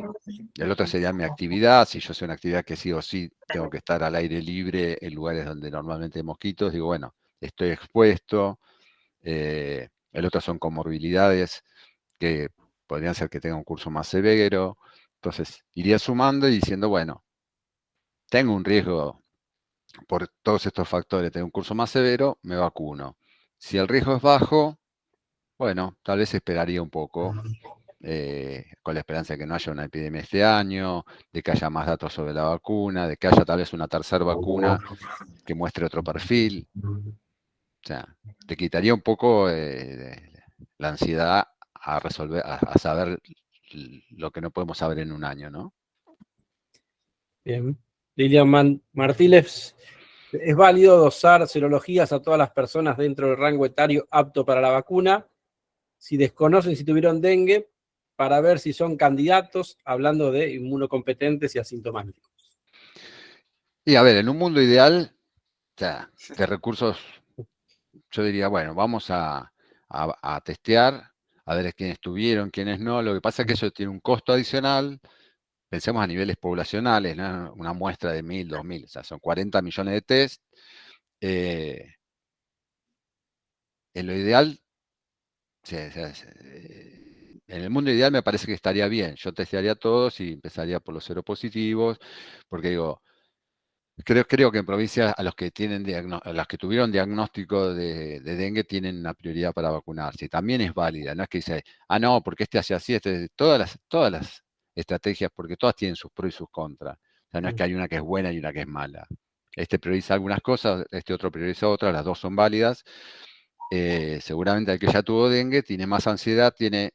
El otro sería mi actividad. Si yo sé una actividad que sí o sí tengo que estar al aire libre en lugares donde normalmente hay mosquitos, digo, bueno, estoy expuesto. El otro son comorbilidades que podrían ser que tenga un curso más severo. Entonces, iría sumando y diciendo, bueno, tengo un riesgo por todos estos factores, tengo un curso más severo, me vacuno. Si el riesgo es bajo, bueno, tal vez esperaría un poco, con la esperanza de que no haya una epidemia este año, de que haya más datos sobre la vacuna, de que haya tal vez una tercera vacuna que muestre otro perfil. O sea, te quitaría un poco la ansiedad a resolver, a saber lo que no podemos saber en un año, ¿no? Bien. Lilian Martínez, ¿es válido dosar serologías a todas las personas dentro del rango etario apto para la vacuna si desconocen si tuvieron dengue para ver si son candidatos, hablando de inmunocompetentes y asintomáticos? Y a ver, en un mundo ideal, o sea, de recursos, yo diría, bueno, vamos a testear, a ver quiénes tuvieron, quiénes no. Lo que pasa es que eso tiene un costo adicional. Pensemos a niveles poblacionales, ¿no? Una muestra de 1.000, 2.000, o sea, son 40 millones de test. En lo ideal, en el mundo ideal me parece que estaría bien. Yo testearía a todos y empezaría por los seropositivos, porque digo, Creo que en provincias a los que a los que tuvieron diagnóstico de dengue tienen una prioridad para vacunarse. Y también es válida, no es que dice, no, porque este hace así, todas las estrategias, porque todas tienen sus pros y sus contras. O sea, no es que hay una que es buena y una que es mala. Este prioriza algunas cosas, este otro prioriza otras, las dos son válidas. Seguramente el que ya tuvo dengue tiene más ansiedad, tiene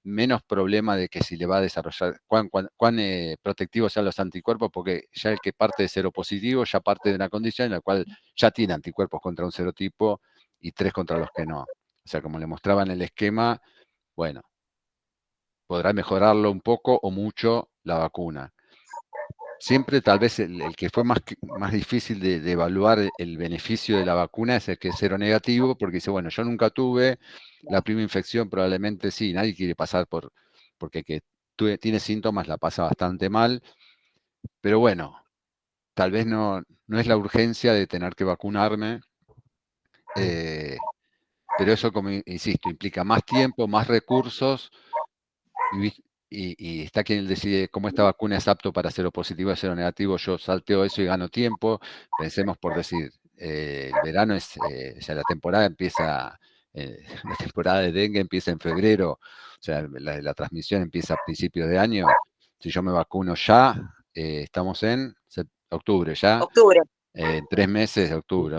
menos problema de que si le va a desarrollar, cuán protectivos sean los anticuerpos, porque ya el que parte de seropositivo ya parte de una condición en la cual ya tiene anticuerpos contra un serotipo y 3 contra los que no. O sea, como le mostraba en el esquema, bueno, podrá mejorarlo un poco o mucho la vacuna. Siempre tal vez el que fue más difícil de evaluar el beneficio de la vacuna es el que es cero negativo, porque dice, bueno, yo nunca tuve la primera infección, probablemente sí, nadie quiere pasar porque el que tiene síntomas la pasa bastante mal, pero bueno, tal vez no es la urgencia de tener que vacunarme, pero eso, como insisto, implica más tiempo, más recursos, y está quien decide cómo esta vacuna es apto para cero positivo y cero negativo. Yo salteo eso y gano tiempo. Pensemos por decir, el verano ya la temporada empieza, la temporada de dengue empieza en febrero, o sea, la transmisión empieza a principios de año. Si yo me vacuno ya, estamos en octubre ya. Octubre. En 3 meses de octubre,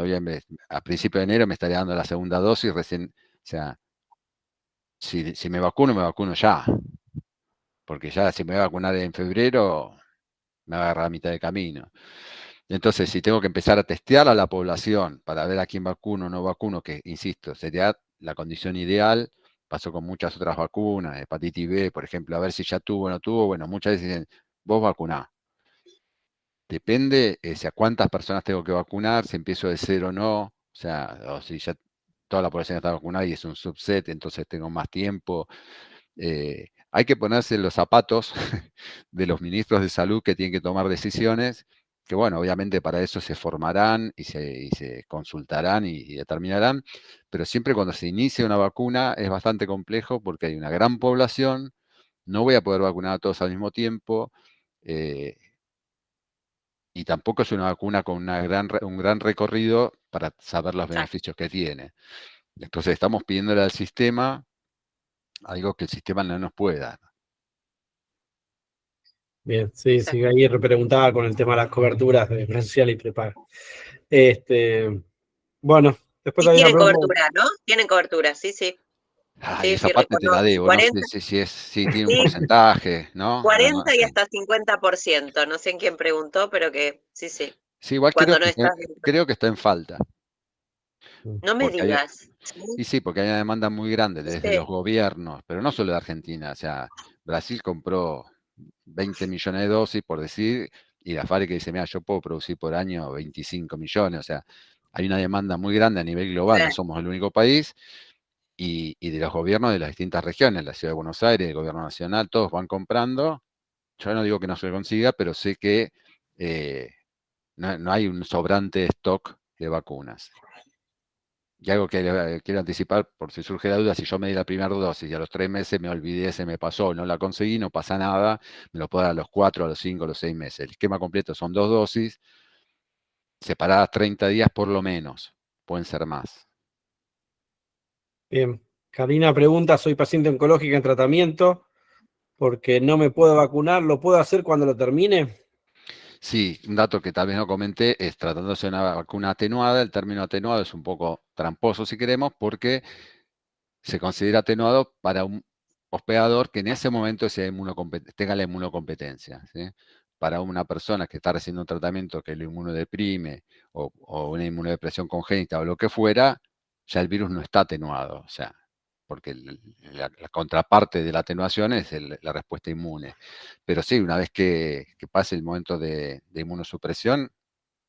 a principios de enero me estaría dando la segunda dosis recién, o sea, si me vacuno ya, porque ya si me voy a vacunar en febrero, me va a agarrar a mitad de camino. Entonces, si tengo que empezar a testear a la población para ver a quién vacuno o no vacuno, que, insisto, sería la condición ideal, pasó con muchas otras vacunas, hepatitis B, por ejemplo, a ver si ya tuvo o no tuvo, bueno, muchas veces dicen, vos vacuná. Depende a cuántas personas tengo que vacunar, si empiezo de cero o no, o sea, o si ya toda la población está vacunada y es un subset, entonces tengo más tiempo. Hay que ponerse los zapatos de los ministros de salud que tienen que tomar decisiones, que bueno, obviamente para eso se formarán y se consultarán y determinarán, pero siempre cuando se inicia una vacuna es bastante complejo porque hay una gran población, no voy a poder vacunar a todos al mismo tiempo, y tampoco es una vacuna con un gran recorrido para saber los beneficios que tiene. Entonces estamos pidiéndole al sistema algo que el sistema no nos puede dar. Bien, sí, ahí repreguntaba con el tema de las coberturas de presencial y prepaga. Bueno, después hay tienen cobertura, ¿no? Tienen cobertura, sí. Ay, esa parte te la debo, 40, no sé si tiene un porcentaje, ¿no? 40 y hasta 50%, no sé en quién preguntó, pero que sí. Sí, igual creo que está en falta. No me digas. Y sí, porque hay una demanda muy grande desde los gobiernos, pero no solo de Argentina. O sea, Brasil compró 20 millones de dosis, por decir, y la fábrica dice, mira, yo puedo producir por año 25 millones. O sea, hay una demanda muy grande a nivel global, no somos el único país, y de los gobiernos de las distintas regiones, la Ciudad de Buenos Aires, el Gobierno Nacional, todos van comprando. Yo no digo que no se consiga, pero sé que no hay un sobrante stock de vacunas. Y algo que quiero anticipar, por si surge la duda, si yo me di la primera dosis y a los 3 meses me olvidé, se me pasó, no la conseguí, no pasa nada, me lo puedo dar a los 4, a los 5, a los 6 meses. El esquema completo son 2 dosis, separadas 30 días por lo menos, pueden ser más. Bien, Karina pregunta, soy paciente oncológica en tratamiento porque no me puedo vacunar, ¿lo puedo hacer cuando lo termine? Sí, un dato que tal vez no comenté es tratándose de una vacuna atenuada, el término atenuado es un poco tramposo si queremos, porque se considera atenuado para un hospedador que en ese momento tenga la inmunocompetencia, ¿sí? Para una persona que está recibiendo un tratamiento que lo inmunodeprime o una inmunodepresión congénita o lo que fuera, ya el virus no está atenuado, o sea, porque la contraparte de la atenuación es la respuesta inmune. Pero sí, una vez que pase el momento de inmunosupresión,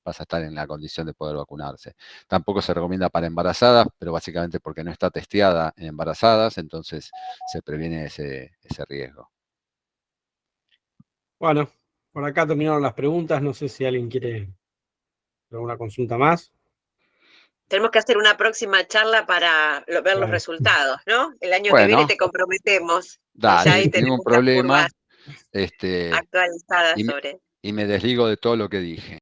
vas a estar en la condición de poder vacunarse. Tampoco se recomienda para embarazadas, pero básicamente porque no está testeada en embarazadas, entonces se previene ese riesgo. Bueno, por acá terminaron las preguntas, no sé si alguien quiere alguna consulta más. Tenemos que hacer una próxima charla para ver los resultados, ¿no? El año que viene te comprometemos. Dale, ya ahí ningún tenemos problema. las curvas actualizadas sobre. Y me desligo de todo lo que dije.